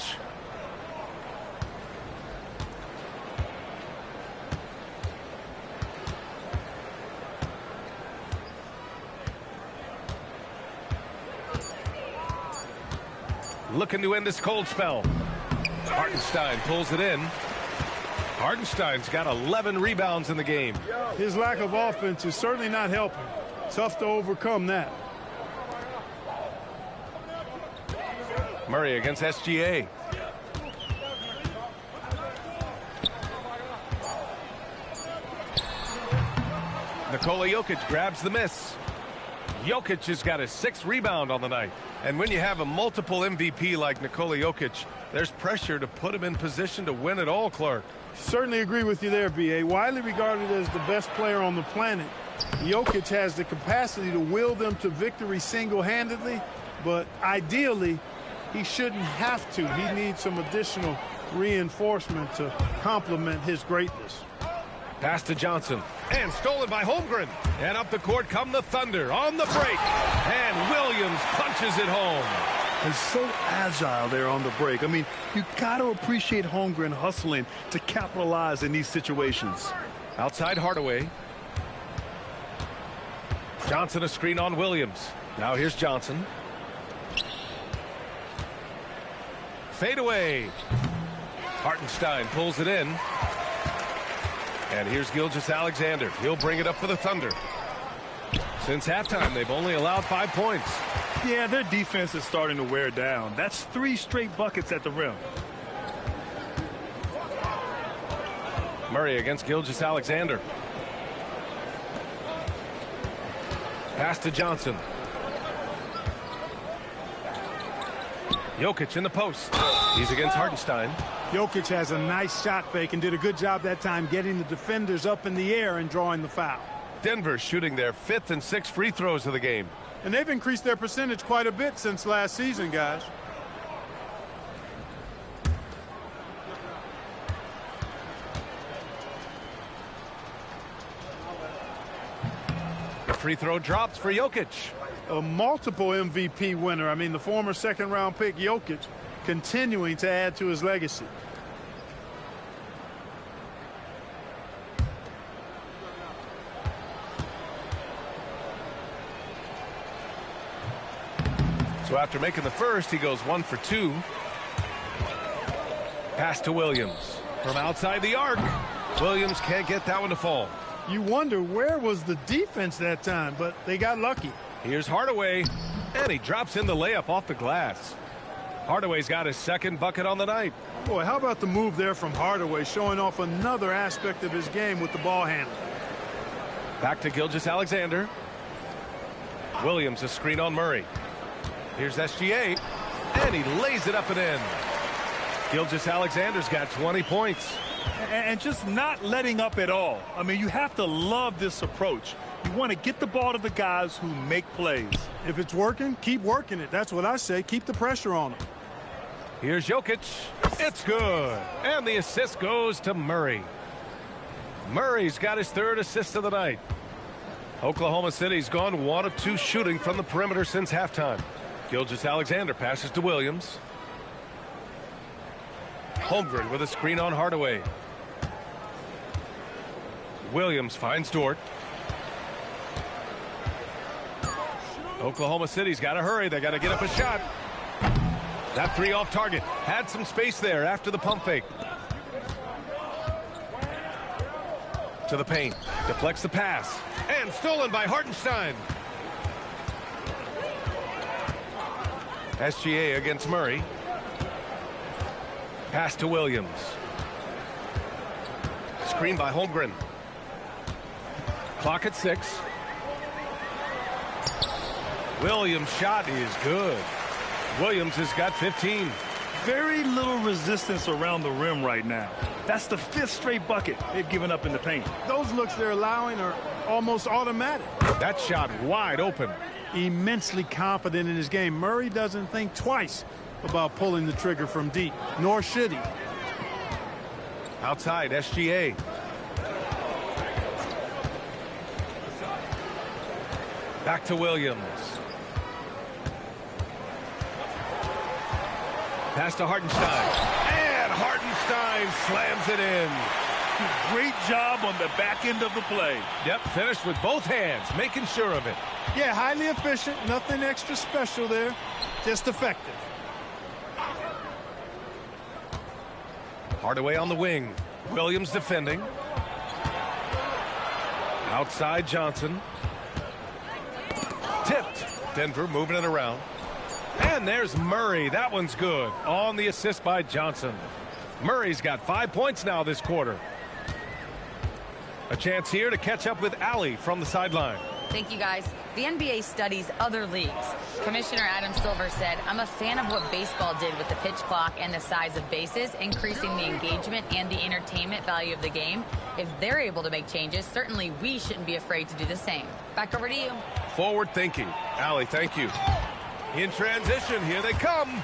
Looking to end this cold spell. Hartenstein pulls it in. Hartenstein's got 11 rebounds in the game. His lack of offense is certainly not helping. Tough to overcome that. Murray against SGA. Nikola Jokic grabs the miss. Jokic has got his 6th rebound on the night. And when you have a multiple MVP like Nikola Jokic, there's pressure to put him in position to win it all, Clark. Certainly agree with you there, B.A. Widely regarded as the best player on the planet, Jokic has the capacity to will them to victory single-handedly, but ideally, he shouldn't have to. He needs some additional reinforcement to complement his greatness. Pass to Johnson, and stolen by Holmgren. And up the court come the Thunder on the break. And Williams punches it home. And so agile there on the break. I mean, you got to appreciate Holmgren hustling to capitalize in these situations. Outside Hardaway. Johnson a screen on Williams. Now here's Johnson. Fade away. Hartenstein pulls it in. And here's Gilgeous-Alexander. He'll bring it up for the Thunder. Since halftime, they've only allowed 5 points. Yeah, their defense is starting to wear down. That's 3 straight buckets at the rim. Murray against Gilgeous-Alexander. Pass to Johnson. Jokic in the post. He's against Hartenstein. Jokic has a nice shot fake and did a good job that time getting the defenders up in the air and drawing the foul. Denver shooting their 5th and 6th free throws of the game. And they've increased their percentage quite a bit since last season, guys. The free throw drops for Jokic. A multiple MVP winner. I mean, the former second-round pick Jokic continuing to add to his legacy. So after making the first, he goes 1 for 2. Pass to Williams. From outside the arc. Williams can't get that one to fall. You wonder where was the defense that time, but they got lucky. Here's Hardaway. And he drops in the layup off the glass. Hardaway's got his 2nd bucket on the night. Boy, how about the move there from Hardaway, showing off another aspect of his game with the ball handling. Back to Gilgeous-Alexander. Williams a screen on Murray. Here's SGA. And he lays it up and in. Gilgeous-Alexander's got 20 points. And just not letting up at all. I mean, you have to love this approach. You want to get the ball to the guys who make plays. If it's working, keep working it. That's what I say. Keep the pressure on them. Here's Jokic. It's good. And the assist goes to Murray. Murray's got his 3rd assist of the night. Oklahoma City's gone 1 of 2 shooting from the perimeter since halftime. Gilgeous-Alexander passes to Williams. Holmgren with a screen on Hardaway. Williams finds Dort. Oklahoma City's got to hurry. They got to get up a shot. That 3 off target. Had some space there after the pump fake. To the paint. Deflects the pass. And stolen by Hartenstein. SGA against Murray. Pass to Williams. Screen by Holmgren. Clock at 6. Williams' shot is good. Williams has got 15. Very little resistance around the rim right now. That's the 5th straight bucket they've given up in the paint. Those looks they're allowing are almost automatic. That shot wide open. Immensely confident in his game. Murray doesn't think twice about pulling the trigger from deep, nor should he. Outside, SGA. Back to Williams. Pass to Hartenstein. And Hartenstein slams it in. Great job on the back end of the play. Yep, finished with both hands, making sure of it. Yeah, highly efficient. Nothing extra special there. Just effective. Hardaway on the wing. Williams defending. Outside Johnson. Tipped. Denver moving it around. And there's Murray. That one's good. On the assist by Johnson. Murray's got 5 points now this quarter. A chance here to catch up with Allie from the sideline. Thank you, guys. The NBA studies other leagues. Commissioner Adam Silver said, I'm a fan of what baseball did with the pitch clock and the size of bases, increasing the engagement and the entertainment value of the game. If they're able to make changes, certainly we shouldn't be afraid to do the same. Back over to you. Forward thinking. Allie, thank you. In transition, here they come.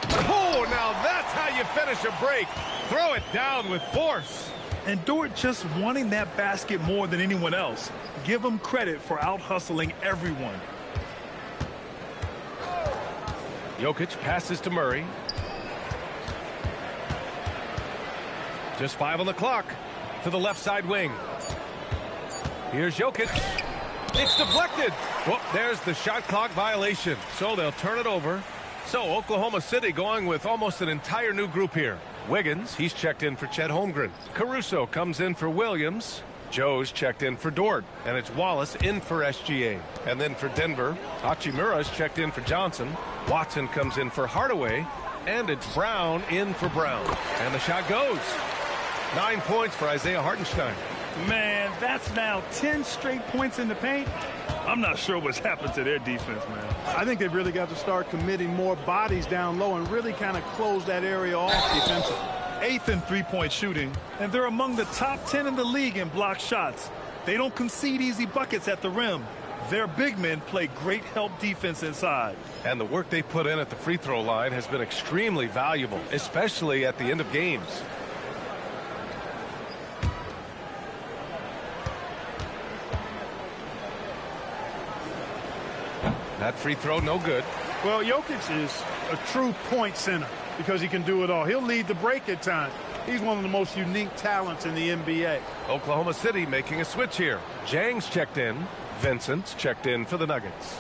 Oh, now that's how you finish a break. Throw it down with force. And Dort just wanting that basket more than anyone else. Give him credit for out-hustling everyone. Jokic passes to Murray. Just 5 on the clock. To the left side wing. Here's Jokic. It's deflected. Whoop, there's the shot clock violation. So they'll turn it over. So Oklahoma City going with almost an entire new group here. Wiggins, he's checked in for Chet Holmgren. Caruso comes in for Williams. Joe's checked in for Dort. And it's Wallace in for SGA. And then for Denver, Hachimura's checked in for Johnson. Watson comes in for Hardaway. And it's Brown in for Brown. And the shot goes. 9 points for Isaiah Hartenstein. Man, that's now 10 straight points in the paint. I'm not sure what's happened to their defense, man. I think they've really got to start committing more bodies down low and really kind of close that area off defensively. 8th in three-point shooting, and they're among the top 10 in the league in block shots. They don't concede easy buckets at the rim. Their big men play great help defense inside. And the work they put in at the free throw line has been extremely valuable, especially at the end of games. That free throw, no good. Well, Jokic is a true point center because he can do it all. He'll lead the break at times. He's one of the most unique talents in the NBA. Oklahoma City making a switch here. Jang's checked in. Vincent's checked in for the Nuggets.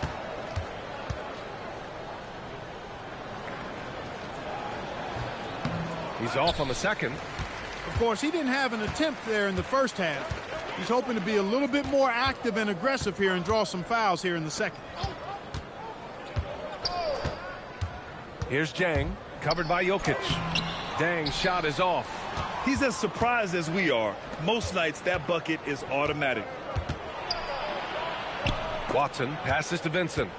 He's off on the second. Of course, he didn't have an attempt there in the first half. He's hoping to be a little bit more active and aggressive here and draw some fouls here in the second. Here's Jang, covered by Jokic. Dang's shot is off. He's as surprised as we are. Most nights, that bucket is automatic. Watson passes to Vincent.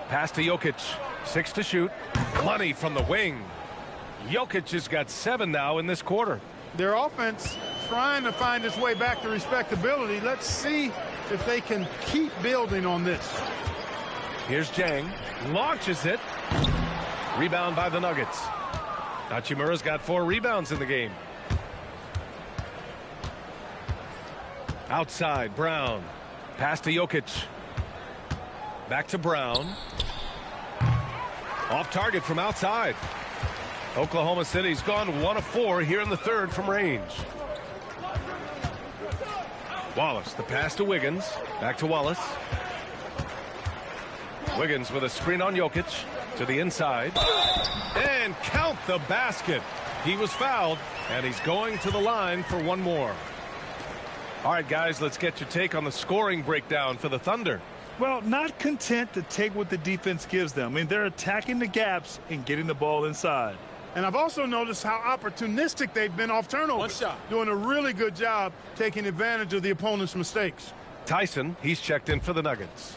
Pass to Jokic. 6 to shoot. Money from the wing. Jokic has got 7 now in this quarter. Their offense trying to find its way back to respectability. Let's see if they can keep building on this. Here's Jang. Launches it. Rebound by the Nuggets. Hachimura's got 4 rebounds in the game. Outside, Brown. Pass to Jokic. Back to Brown. Off target from outside. Oklahoma City's gone 1 of 4 here in the third from range. Wallace, the pass to Wiggins. Back to Wallace. Wiggins with a screen on Jokic to the inside. And count the basket. He was fouled, and he's going to the line for 1 more. All right, guys, let's get your take on the scoring breakdown for the Thunder. Well, not content to take what the defense gives them. I mean, they're attacking the gaps and getting the ball inside. And I've also noticed how opportunistic they've been off turnovers. 1 shot. Doing a really good job taking advantage of the opponent's mistakes. Tyson, he's checked in for the Nuggets.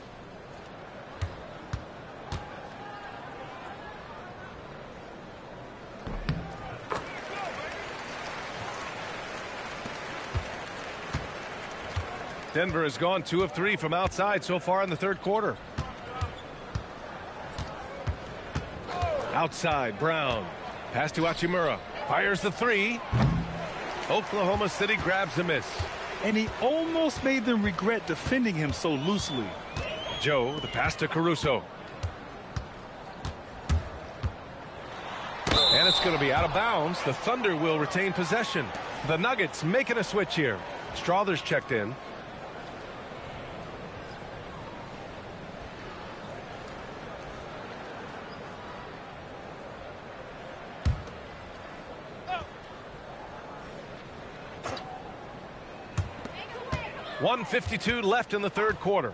Denver has gone 2 of 3 from outside so far in the third quarter. Outside, Brown. Pass to Hachimura. Fires the 3. Oklahoma City grabs a miss. And he almost made them regret defending him so loosely. Joe, the pass to Caruso. And it's going to be out of bounds. The Thunder will retain possession. The Nuggets making a switch here. Strother's checked in. 1:52 left in the third quarter.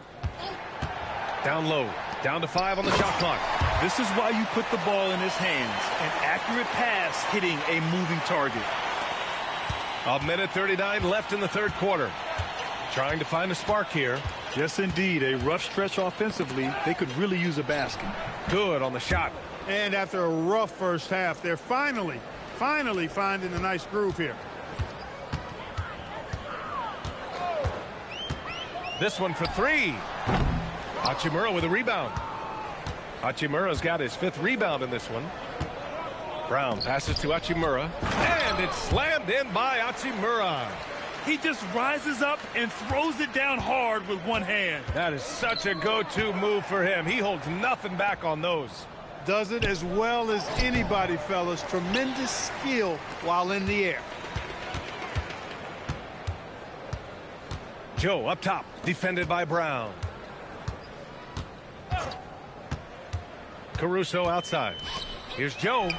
Down low. Down to 5 on the shot clock. This is why you put the ball in his hands. An accurate pass hitting a moving target. 1:39 left in the third quarter. Trying to find a spark here. Yes, indeed. A rough stretch offensively. They could really use a basket. Good on the shot. And after a rough first half, they're finally finding a nice groove here. This one for 3. Hachimura with a rebound. Hachimura's got his 5th rebound in this one. Brown passes to Hachimura, and it's slammed in by Hachimura. He just rises up and throws it down hard with one hand. That is such a go-to move for him. He holds nothing back on those. Does it as well as anybody, fellas. Tremendous skill while in the air. Joe up top, defended by Brown. Caruso outside. Here's Joe.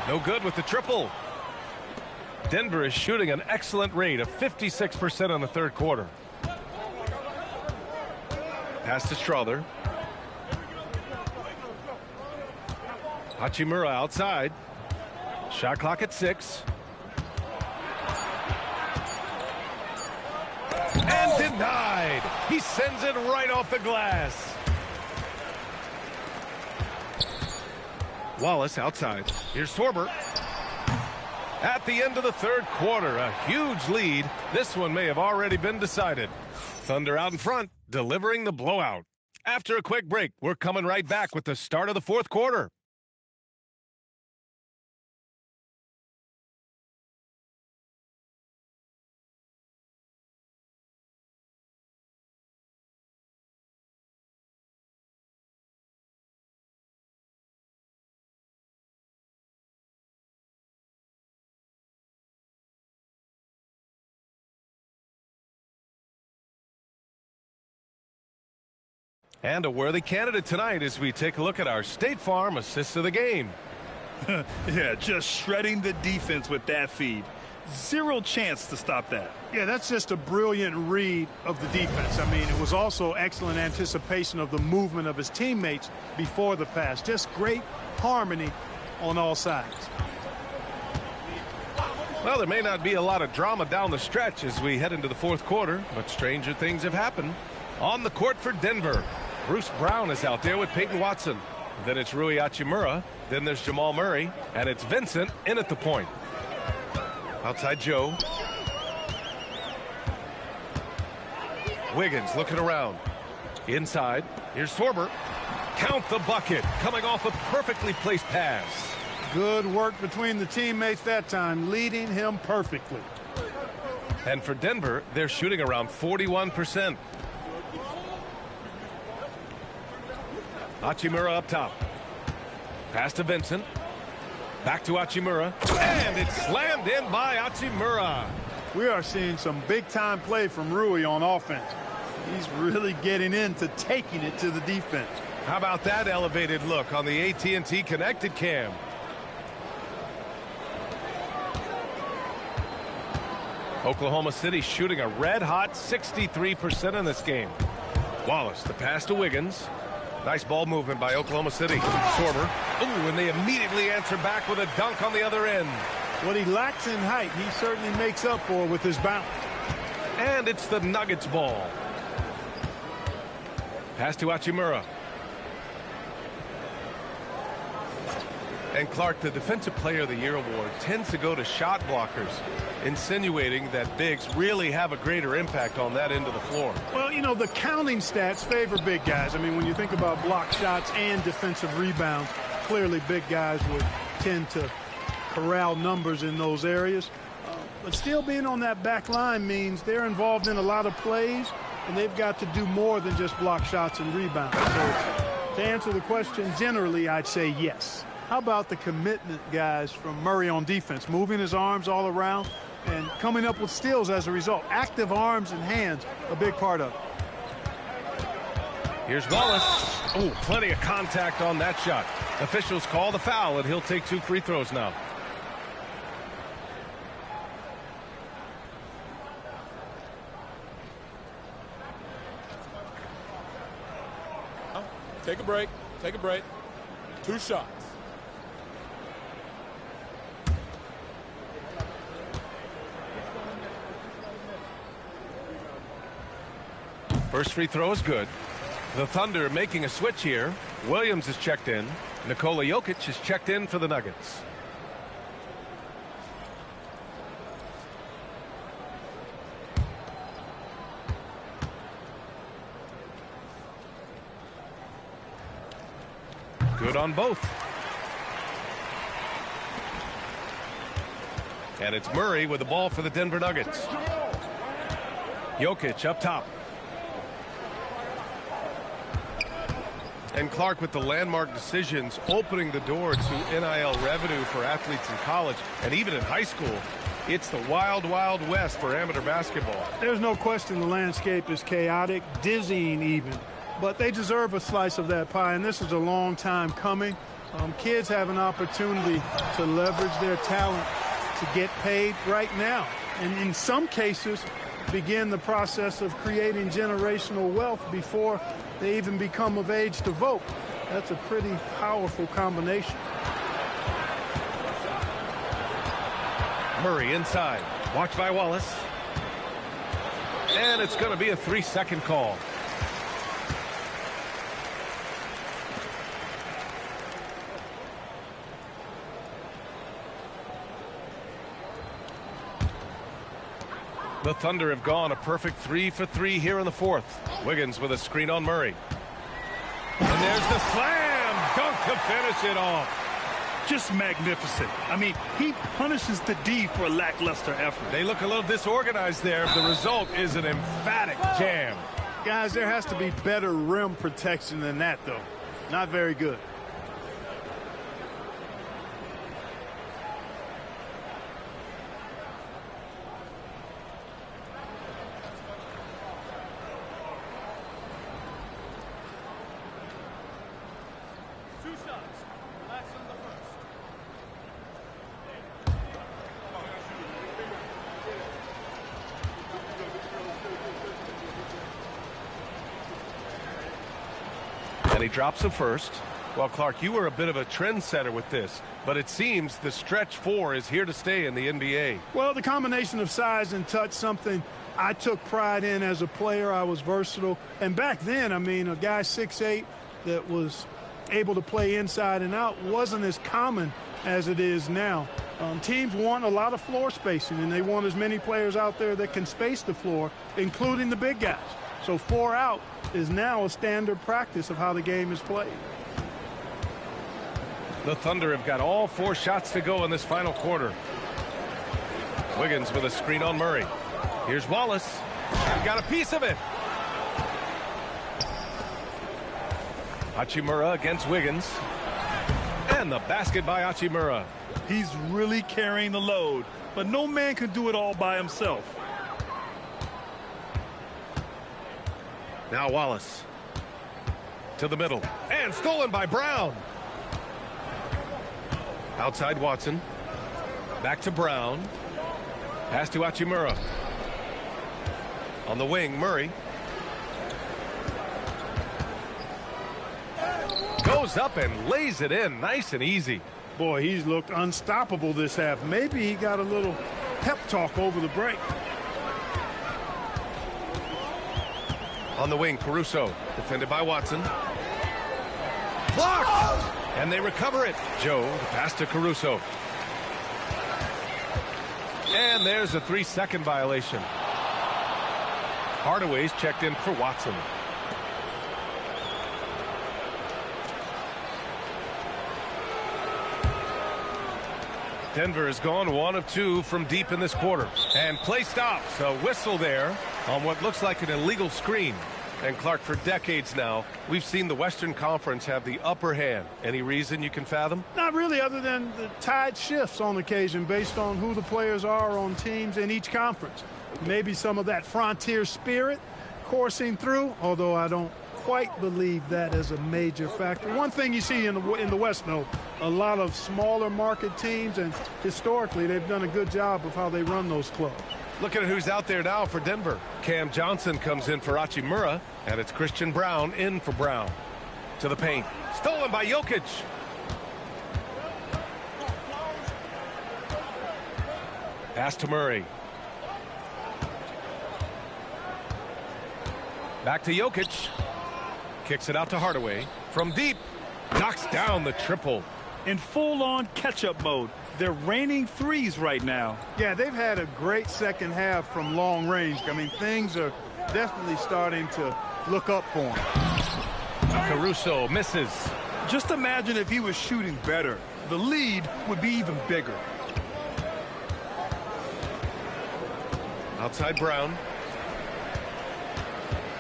No good with the triple. Denver is shooting an excellent rate of 56% in the third quarter. Pass to Strother. Hachimura outside. Shot clock at 6. And denied. He sends it right off the glass. Wallace outside. Here's Torber. At the end of the third quarter, a huge lead. This one may have already been decided. Thunder out in front, delivering the blowout. After a quick break, we're coming right back with the start of the fourth quarter. And a worthy candidate tonight as we take a look at our State Farm assist of the game. Yeah, just shredding the defense with that feed. Zero chance to stop that. Yeah, that's just a brilliant read of the defense. I mean, it was also excellent anticipation of the movement of his teammates before the pass. Just great harmony on all sides. Well, there may not be a lot of drama down the stretch as we head into the fourth quarter, but stranger things have happened. On the court for Denver, Bruce Brown is out there with Peyton Watson. Then it's Rui Hachimura. Then there's Jamal Murray. And it's Vincent in at the point. Outside Joe. Wiggins looking around. Inside. Here's Torber. Count the bucket. Coming off a perfectly placed pass. Good work between the teammates that time, leading him perfectly. And for Denver, they're shooting around 41%. Hachimura up top. Pass to Vincent. Back to Hachimura. And it's slammed in by Hachimura. We are seeing some big-time play from Rui on offense. He's really getting into taking it to the defense. How about that elevated look on the AT&T connected cam? Oklahoma City shooting a red-hot 63% in this game. Wallace, the pass to Wiggins. Nice ball movement by Oklahoma City. Sorber. Ooh, and they immediately answer back with a dunk on the other end. What he lacks in height, he certainly makes up for with his bounce. And it's the Nuggets ball. Pass to Hachimura. And Clark, the Defensive Player of the Year award tends to go to shot blockers, insinuating that bigs really have a greater impact on that end of the floor. Well, you know, the counting stats favor big guys. I mean, when you think about block shots and defensive rebounds, clearly big guys would tend to corral numbers in those areas. But still being on that back line means they're involved in a lot of plays, and they've got to do more than just block shots and rebounds. So to answer the question, generally, I'd say yes. How about the commitment, guys, from Murray on defense, moving his arms all around and coming up with steals as a result? Active arms and hands, a big part of it. Here's Wallace. Oh, plenty of contact on that shot. Officials call the foul, and he'll take 2 free throws now. Take a break. Take a break. 2 shots. First free throw is good. The Thunder making a switch here. Williams is checked in. Nikola Jokic is checked in for the Nuggets. Good on both. And it's Murray with the ball for the Denver Nuggets. Jokic up top. And Clark with the landmark decisions opening the door to NIL revenue for athletes in college and even in high school. It's the wild, wild west for amateur basketball. There's no question the landscape is chaotic, dizzying even. But they deserve a slice of that pie, and this is a long time coming. Kids have an opportunity to leverage their talent to get paid right now. And in some cases, begin the process of creating generational wealth before they even become of age to vote. That's a pretty powerful combination. Murray inside. Watched by Wallace. And it's going to be a 3-second call. The Thunder have gone a perfect 3 for 3 here in the fourth. Wiggins with a screen on Murray. And there's the slam dunk to finish it off. Just magnificent. I mean, he punishes the D for a lackluster effort. They look a little disorganized there. The result is an emphatic jam. Guys, there has to be better rim protection than that, though. Not very good. And he drops the first. Well, Clark, you were a bit of a trendsetter with this, but it seems the stretch 4 is here to stay in the NBA. Well, the combination of size and touch, something I took pride in as a player. I was versatile. And back then, I mean, a guy 6'8" that was able to play inside and out wasn't as common as it is now. Teams want a lot of floor spacing, and they want as many players out there that can space the floor, including the big guys. So 4 out is now a standard practice of how the game is played. The Thunder have got all 4 shots to go in this final quarter. Wiggins with a screen on Murray. Here's Wallace. Got a piece of it. Hachimura against Wiggins. And the basket by Hachimura. He's really carrying the load, but no man can do it all by himself. Now Wallace to the middle and stolen by Brown. Outside Watson. Back to Brown. Pass to Hachimura. On the wing, Murray. Goes up and lays it in nice and easy. Boy, he's looked unstoppable this half. Maybe he got a little pep talk over the break. On the wing, Caruso, defended by Watson. Blocked! And they recover it. Joe, the pass to Caruso. And there's a 3-second violation. Hardaway's checked in for Watson. Denver has gone 1 of 2 from deep in this quarter. And play stops. A whistle there on what looks like an illegal screen. And Clark, for decades now, we've seen the Western Conference have the upper hand. Any reason you can fathom? Not really, other than the tide shifts on occasion based on who the players are on teams in each conference. Maybe some of that frontier spirit coursing through, although I don't quite believe that as a major factor. One thing you see in the West, though, a lot of smaller market teams, and historically they've done a good job of how they run those clubs. Looking at who's out there now for Denver. Cam Johnson comes in for Hachimura, and it's Christian Brown in for Brown. To the paint. Stolen by Jokic. Pass to Murray. Back to Jokic. Kicks it out to Hardaway. From deep. Knocks down the triple. In full-on catch-up mode. They're raining threes right now. Yeah, they've had a great second half from long range. I mean, things are definitely starting to look up for him. Caruso misses. Just imagine if he was shooting better. The lead would be even bigger. Outside Brown.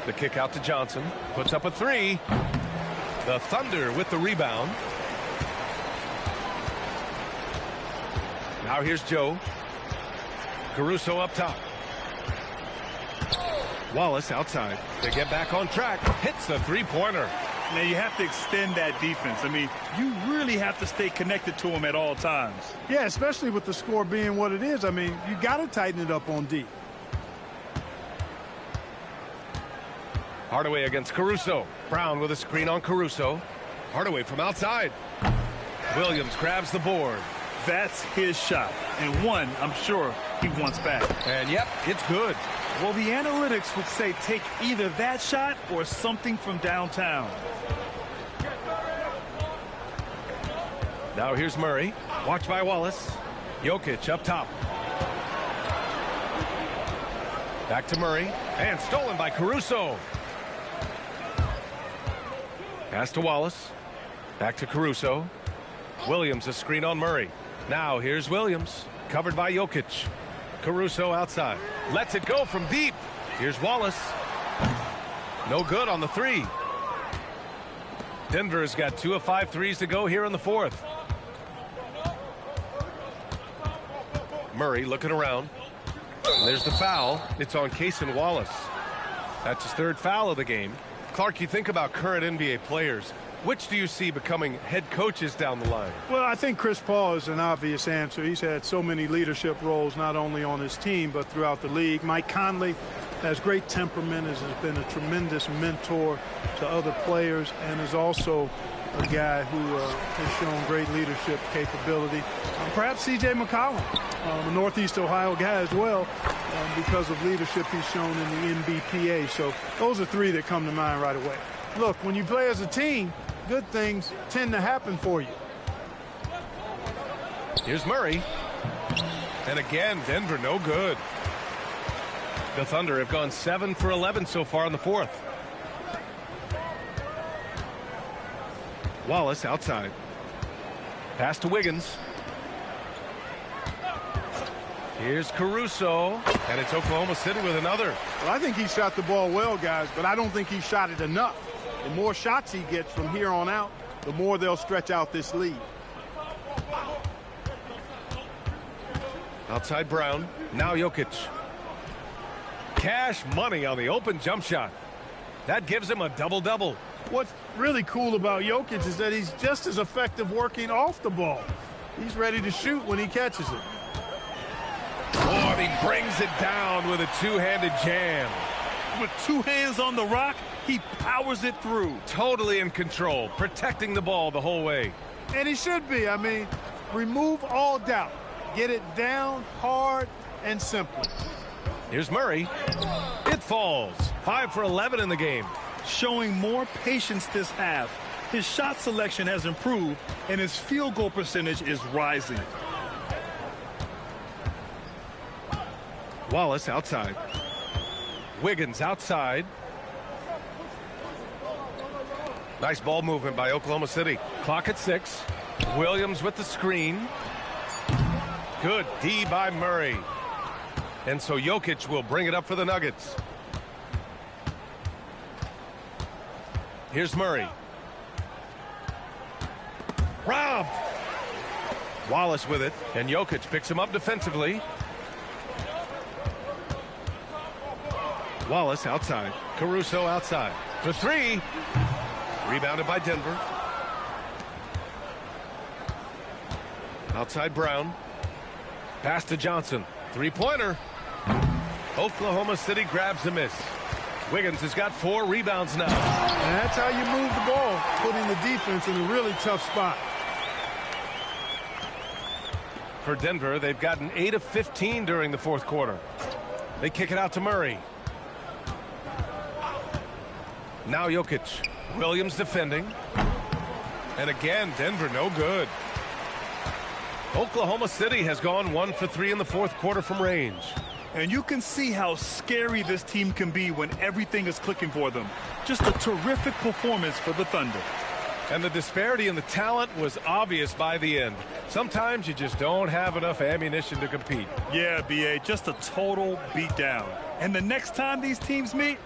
The kick out to Johnson. Puts up a three. The Thunder with the rebound. Now here's Joe. Caruso up top. Wallace outside. They get back on track. Hits a three-pointer. Now you have to extend that defense. I mean, you really have to stay connected to him at all times. Yeah, especially with the score being what it is. I mean, you got to tighten it up on D. Hardaway against Caruso. Brown with a screen on Caruso. Hardaway from outside. Williams grabs the board. That's his shot. And one, I'm sure, he wants back. And yep, it's good. Well, the analytics would say take either that shot or something from downtown. Now here's Murray. Watched by Wallace. Jokic up top. Back to Murray. And stolen by Caruso. Pass to Wallace. Back to Caruso. Williams a screen on Murray. Now here's Williams. Covered by Jokic. Caruso outside. Lets it go from deep. Here's Wallace. No good on the three. Denver's got 2 of 5 threes to go here in the fourth. Murray looking around. And there's the foul. It's on Cason Wallace. That's his 3rd foul of the game. Clark, you think about current NBA players. Which do you see becoming head coaches down the line? Well, I think Chris Paul is an obvious answer. He's had so many leadership roles, not only on his team, but throughout the league. Mike Conley has great temperament, has been a tremendous mentor to other players, and is also a guy who has shown great leadership capability. Perhaps C.J. McCollum, a Northeast Ohio guy as well, because of leadership he's shown in the NBPA. So those are 3 that come to mind right away. Look, when you play as a team, good things tend to happen for you. Here's Murray. And again, Denver no good. The Thunder have gone 7 for 11 so far in the fourth. Wallace outside. Pass to Wiggins. Here's Caruso. And it's Oklahoma City with another. Well, I think he shot the ball well, guys, but I don't think he shot it enough. The more shots he gets from here on out, the more they'll stretch out this lead. Outside Brown. Now Jokic. Cash money on the open jump shot. That gives him a double-double. What's really cool about Jokic is that he's just as effective working off the ball. He's ready to shoot when he catches it. Oh, and he brings it down with a two-handed jam. With 2 hands on the rock, he powers it through. Totally in control, protecting the ball the whole way. And he should be. I mean, remove all doubt. Get it down hard and simple. Here's Murray. It falls. 5 for 11 in the game. Showing more patience this half. His shot selection has improved, and his field goal percentage is rising. Wallace outside. Wiggins outside. Nice ball movement by Oklahoma City. Clock at 6. Williams with the screen. Good D by Murray. And so Jokic will bring it up for the Nuggets. Here's Murray. Robbed. Wallace with it, and Jokic picks him up defensively. Wallace outside. Caruso outside. For 3. Rebounded by Denver. Outside Brown. Pass to Johnson. 3-pointer. Oklahoma City grabs the miss. Wiggins has got 4 rebounds now. And that's how you move the ball, putting the defense in a really tough spot. For Denver, they've gotten 8 of 15 during the fourth quarter. They kick it out to Murray. Now Jokic. Williams defending. And again, Denver no good. Oklahoma City has gone 1 for 3 in the fourth quarter from range. And you can see how scary this team can be when everything is clicking for them. Just a terrific performance for the Thunder. And the disparity in the talent was obvious by the end. Sometimes you just don't have enough ammunition to compete. Yeah, B.A., just a total beatdown. And the next time these teams meet,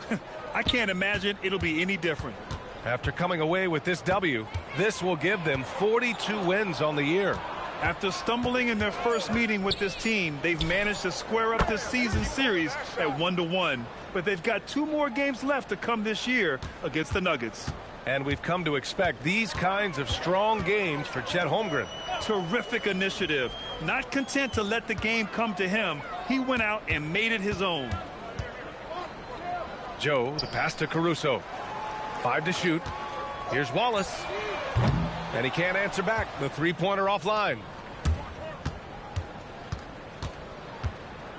I can't imagine it'll be any different. After coming away with this W, this will give them 42 wins on the year. After stumbling in their first meeting with this team, they've managed to square up this season series at 1-1. But they've got 2 more games left to come this year against the Nuggets. And we've come to expect these kinds of strong games for Chet Holmgren. Terrific initiative. Not content to let the game come to him, he went out and made it his own. Joe, the pass to Caruso. 5 to shoot. Here's Wallace. And he can't answer back. The three-pointer offline.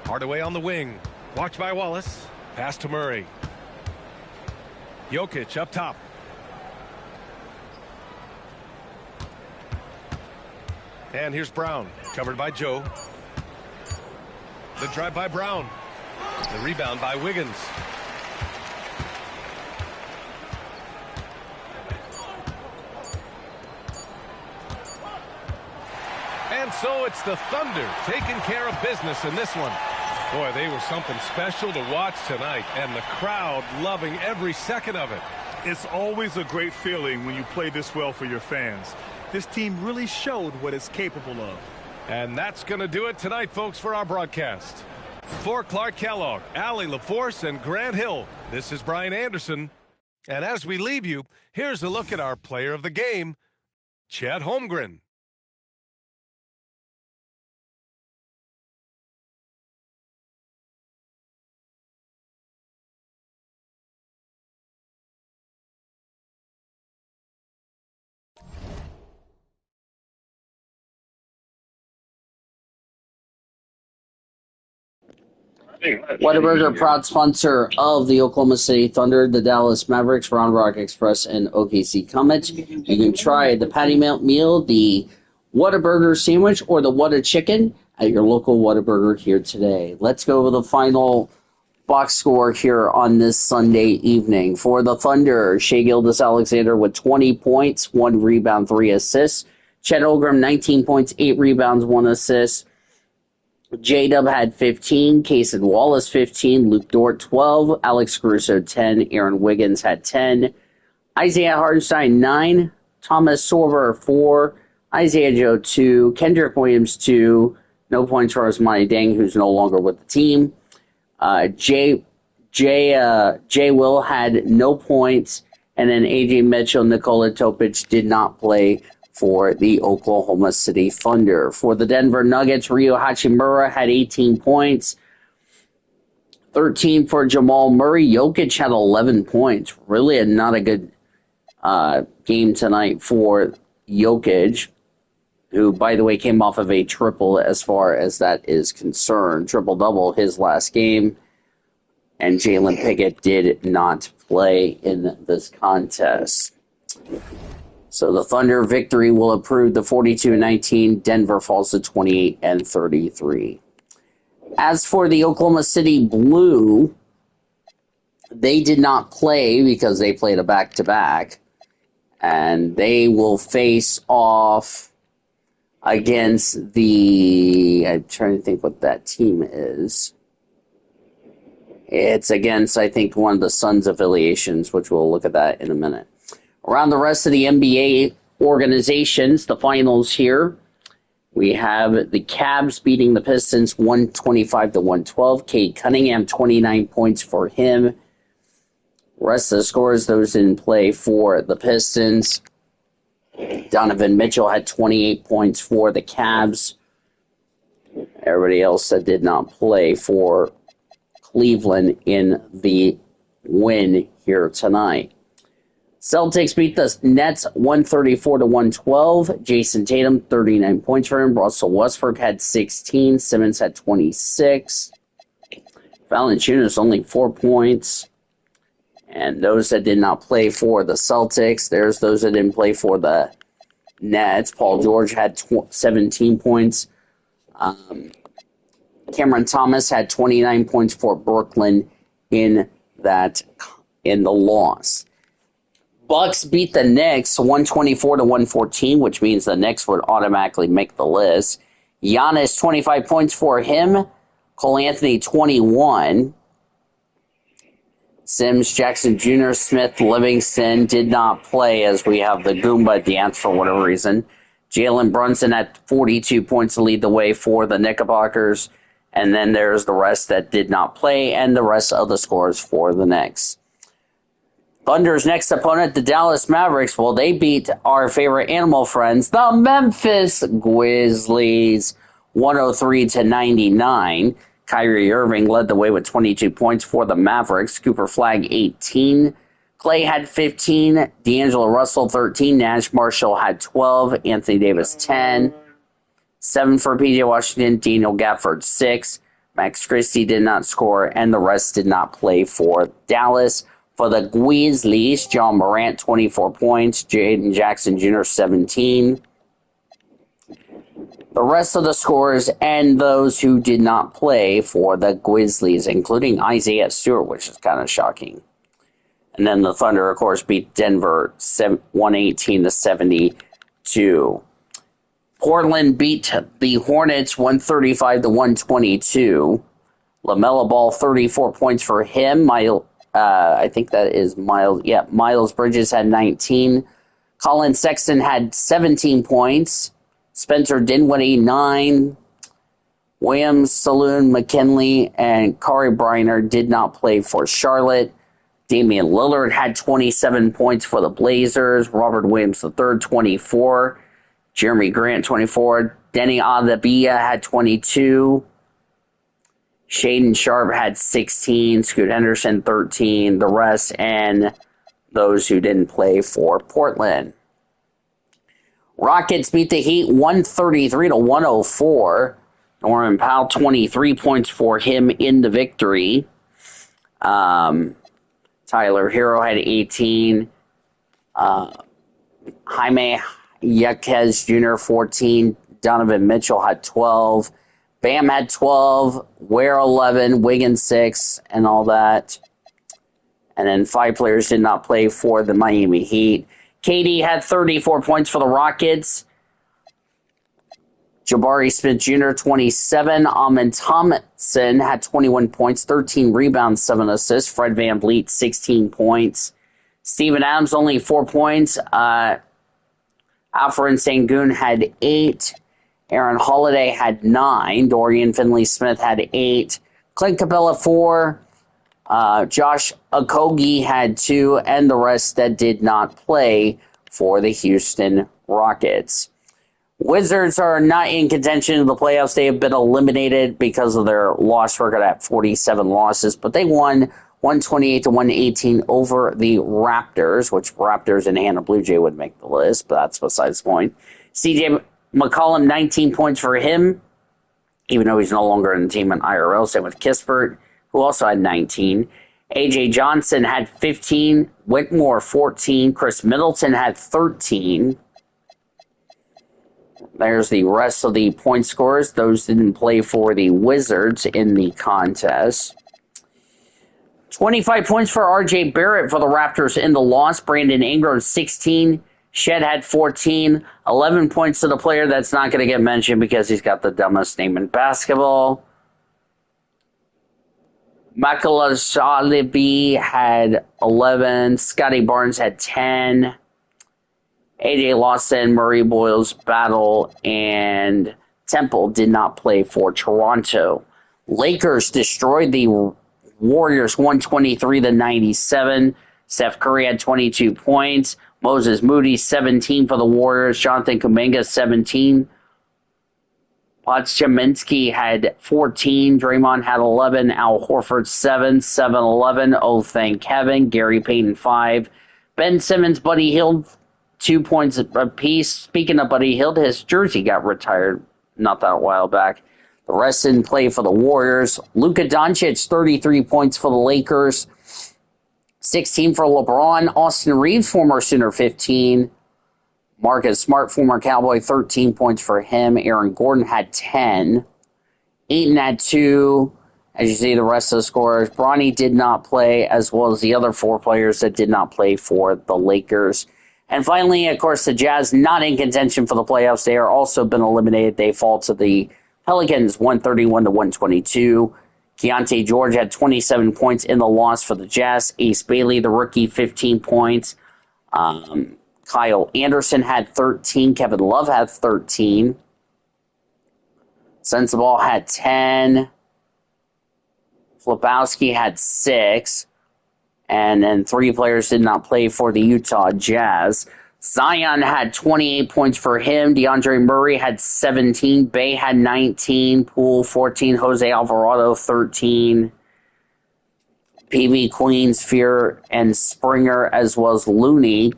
Hardaway on the wing. Watch by Wallace. Pass to Murray. Jokic up top. And here's Brown. Covered by Joe. The drive by Brown. The rebound by Wiggins. And so it's the Thunder taking care of business in this one. Boy, they were something special to watch tonight, and the crowd loving every second of it. It's always a great feeling when you play this well for your fans. This team really showed what it's capable of. And that's going to do it tonight, folks, for our broadcast. For Clark Kellogg, Allie LaForce, and Grant Hill, this is Brian Anderson. And as we leave you, here's a look at our player of the game, Chet Holmgren. Whataburger, proud sponsor of the Oklahoma City Thunder, the Dallas Mavericks, Round Rock Express, and OKC Comets. You can try the Patty Melt meal, the Whataburger sandwich, or the Whata chicken at your local Whataburger here today. Let's go over the final box score here on this Sunday evening. For the Thunder, Shai Gilgeous-Alexander with 20 points, 1 rebound, 3 assists. Chet Holmgren, 19 points, 8 rebounds, 1 assist. J-Dub had 15, Cason Wallace 15, Luke Dort 12, Alex Caruso 10, Aaron Wiggins had 10, Isaiah Hartenstein 9, Thomas Sorver 4, Isaiah Joe 2, Kendrick Williams 2, no points for Osmani Deng, who's no longer with the team. Jay Will had no points, and then AJ Mitchell, Nikola Topic did not play for the Oklahoma City Thunder. For the Denver Nuggets, Ryo Hachimura had 18 points, 13 for Jamal Murray. Jokic had 11 points. Really not a good game tonight for Jokic, who, by the way, came off of a triple as far as that is concerned. Triple-double his last game. And Jalen Pickett did not play in this contest. So the Thunder victory will improve the 42-19. Denver falls to 28-33. As for the Oklahoma City Blue, they did not play because they played a back-to-back. And they will face off against the... I'm trying to think what that team is. It's against, I think, one of the Suns affiliations, which we'll look at that in a minute. Around the rest of the NBA organizations, the finals here, we have the Cavs beating the Pistons 125-112. Cade Cunningham, 29 points for him. Rest of the scores, those in play for the Pistons. Donovan Mitchell had 28 points for the Cavs. Everybody else that did not play for Cleveland in the win here tonight. Celtics beat the Nets 134-112. Jason Tatum, 39 points for him. Russell Westbrook had 16. Simmons had 26. Valanciunas only 4 points. And those that did not play for the Celtics, there's those that didn't play for the Nets. Paul George had 17 points. Cameron Thomas had 29 points for Brooklyn in the loss. Bucks beat the Knicks 124-114, which means the Knicks would automatically make the list. Giannis, 25 points for him. Cole Anthony, 21. Sims, Jackson Jr., Smith, Livingston did not play as we have the Goomba dance for whatever reason. Jalen Brunson at 42 points to lead the way for the Knickerbockers. And then there's the rest that did not play and the rest of the scores for the Knicks. Thunder's next opponent, the Dallas Mavericks, well, they beat our favorite animal friends, the Memphis Grizzlies, 103-99. Kyrie Irving led the way with 22 points for the Mavericks. Cooper Flagg, 18. Clay had 15. D'Angelo Russell, 13. Nash Marshall had 12. Anthony Davis, 10. 7 for P.J. Washington. Daniel Gafford, 6. Max Christie did not score, and the rest did not play for Dallas. For the Grizzlies, John Morant, 24 points. Jaden Jackson Jr., 17. The rest of the scores and those who did not play for the Grizzlies, including Isaiah Stewart, which is kind of shocking. And then the Thunder, of course, beat Denver 118-72. Portland beat the Hornets 135-122. LaMelo Ball, 34 points for him. I think that is Miles. Yeah, Miles Bridges had 19. Colin Sexton had 17 points. Spencer Dinwiddie, 9. Williams, Saloon, McKinley, and Kari Briner did not play for Charlotte. Damian Lillard had 27 points for the Blazers. Robert Williams III, 24. Jeremy Grant, 24. Denny Adabia had 22. Shaden Sharp had 16. Scoot Henderson, 13. The rest and those who didn't play for Portland. Rockets beat the Heat 133-104. Norman Powell, 23 points for him in the victory. Tyler Hero had 18. Jaime Jaquez Jr., 14. Donovan Mitchell had 12. Bam had 12. Ware, 11. Wiggins, 6, and all that. And then 5 players did not play for the Miami Heat. KD had 34 points for the Rockets. Jabari Smith Jr., 27. Amin Thompson had 21 points, 13 rebounds, 7 assists. Fred VanVleet, 16 points. Steven Adams, only 4 points. Alfred Sengun had 8. Aaron Holiday had 9. Dorian Finley-Smith had 8. Clint Capella, 4. Josh Okogie had 2, and the rest that did not play for the Houston Rockets. Wizards are not in contention in the playoffs. They have been eliminated because of their loss record at 47 losses, but they won 128-118 over the Raptors, which Raptors and Hannah Blue Jay would make the list, but that's besides the point. CJ McCollum, 19 points for him, even though he's no longer in the team in IRL. Same with Kispert, who also had 19. A.J. Johnson had 15. Whitmore, 14. Chris Middleton had 13. There's the rest of the point scorers. Those didn't play for the Wizards in the contest. 25 points for R.J. Barrett for the Raptors in the loss. Brandon Ingram, 16. Shed had 14. 11 points to the player that's not going to get mentioned because he's got the dumbest name in basketball. Michael Shalibi had 11. Scotty Barnes had 10. AJ Lawson, Murray Boyles, Battle, and Temple did not play for Toronto. Lakers destroyed the Warriors 123-97. Steph Curry had 22 points. Moses Moody, 17 for the Warriors. Jonathan Kuminga, 17. Podziemski had 14. Draymond had 11. Al Horford 7. 7-11. Oh, thank Kevin. Gary Payton 5. Ben Simmons, Buddy Hield 2 points apiece. Speaking of Buddy Hield, his jersey got retired not that while back. The rest didn't play for the Warriors. Luka Doncic, 33 points for the Lakers. 16 for LeBron. Austin Reeves, former Sooner, 15. Marcus Smart, former Cowboy, 13 points for him. Aaron Gordon had 10. Ayton had 2. As you see, the rest of the scorers. Bronny did not play, as well as the other 4 players that did not play for the Lakers. And finally, of course, the Jazz not in contention for the playoffs. They are also been eliminated. They fall to the Pelicans, 131-122. Keontae George had 27 points in the loss for the Jazz. Ace Bailey, the rookie, 15 points. Kyle Anderson had 13. Kevin Love had 13. Sensabaugh had 10. Flipowski had 6. And then 3 players did not play for the Utah Jazz. Zion had 28 points for him. DeAndre Murray had 17. Bay had 19. Poole 14. Jose Alvarado 13. PB Queen, Sphere, and Springer, as well as Looney.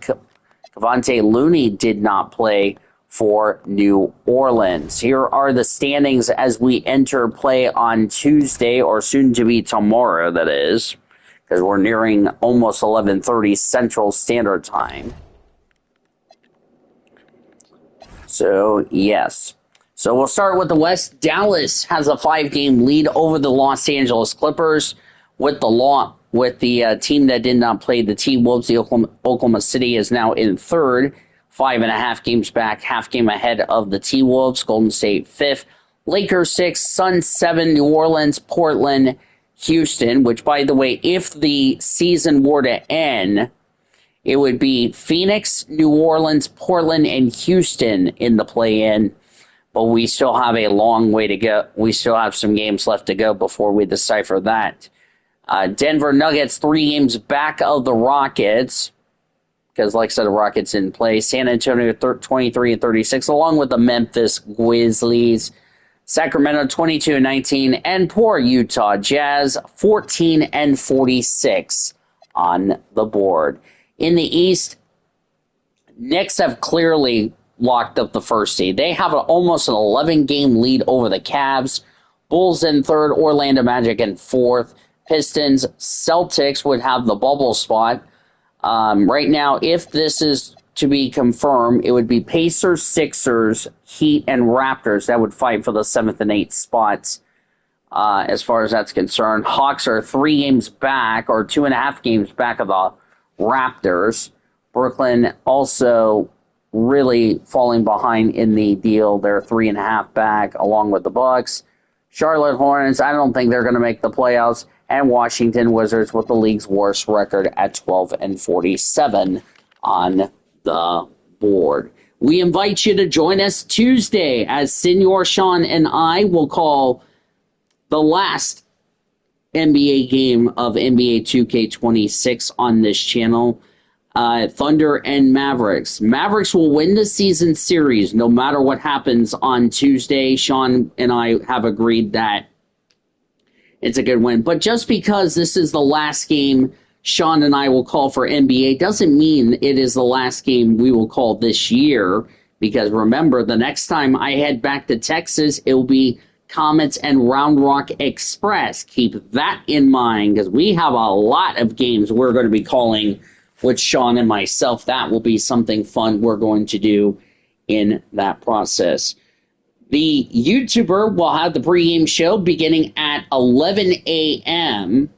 Kevontae Looney did not play for New Orleans. Here are the standings as we enter play on Tuesday, or soon to be tomorrow, that is, because we're nearing almost 11:30 Central Standard Time. So, yes. So we'll start with the West. Dallas has a 5-game lead over the Los Angeles Clippers. With the team that did not play, the T-Wolves, the Oklahoma City is now in 3rd. 5.5 games back, half game ahead of the T-Wolves. Golden State 5th. Lakers 6th. Suns 7. New Orleans, Portland, Houston, which, by the way, if the season were to end, it would be Phoenix, New Orleans, Portland, and Houston in the play-in. But we still have a long way to go. We still have some games left to go before we decipher that. Denver Nuggets 3 games back of the Rockets, because, like I said, the Rockets didn't play. San Antonio 23-36, along with the Memphis Grizzlies. Sacramento 22-19, and poor Utah Jazz 14-46 on the board. In the East, Knicks have clearly locked up the first seed. They have almost an 11-game lead over the Cavs. Bulls in 3rd, Orlando Magic in 4th. Pistons, Celtics would have the bubble spot. Right now, if this is to be confirmed, it would be Pacers, Sixers, Heat, and Raptors that would fight for the 7th and 8th spots as far as that's concerned. Hawks are 3 games back, or 2.5 games back of the Raptors. Brooklyn also really falling behind in the deal. They're 3.5 back, along with the Bucks. Charlotte Hornets, I don't think they're going to make the playoffs. And Washington Wizards with the league's worst record at 12-47 on the board. We invite you to join us Tuesday as Senor Sean and I will call the last NBA game of NBA 2K26 on this channel. Thunder and Mavericks. Mavericks will win the season series no matter what happens on Tuesday. Sean and I have agreed that it's a good win. But just because this is the last game Sean and I will call for NBA doesn't mean it is the last game we will call this year. Because remember, the next time I head back to Texas, it will be Comets and Round Rock Express. Keep that in mind, because we have a lot of games we're going to be calling with Sean and myself. That will be something fun we're going to do in that process. The YouTuber will have the pregame show beginning at 11 a.m.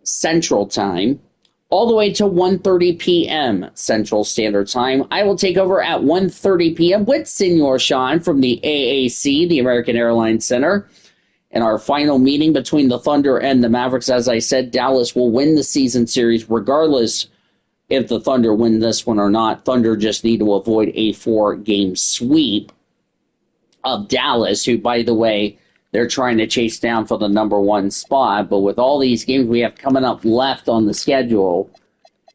Central Time, all the way to 1:30 p.m. Central Standard Time. I will take over at 1:30 p.m. with Senor Sean from the AAC, the American Airlines Center. In our final meeting between the Thunder and the Mavericks, as I said, Dallas will win the season series regardless if the Thunder win this one or not. Thunder just need to avoid a 4-game sweep of Dallas, who, by the way, they're trying to chase down for the number 1 spot. But with all these games we have coming up left on the schedule,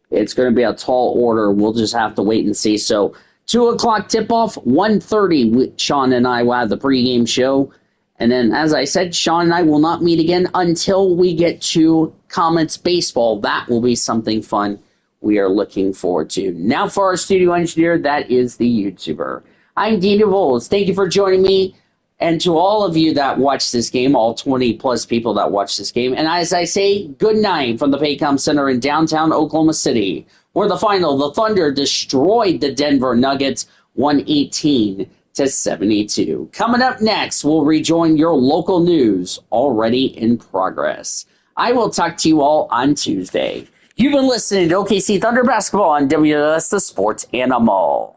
it's going to be a tall order. We'll just have to wait and see. So 2 o'clock tip-off, 1:30. Sean and I will have the pregame show. And then, as I said, Sean and I will not meet again until we get to Comets Baseball. That will be something fun we are looking forward to. Now for our studio engineer, that is the YouTuber. I'm Dean DeVos. Thank you for joining me. And to all of you that watch this game, all 20-plus people that watch this game. And as I say, good night from the Paycom Center in downtown Oklahoma City, where the Thunder destroyed the Denver Nuggets 118-72. Coming up next, we'll rejoin your local news already in progress. I will talk to you all on Tuesday. You've been listening to OKC Thunder Basketball on WLS, the Sports Animal.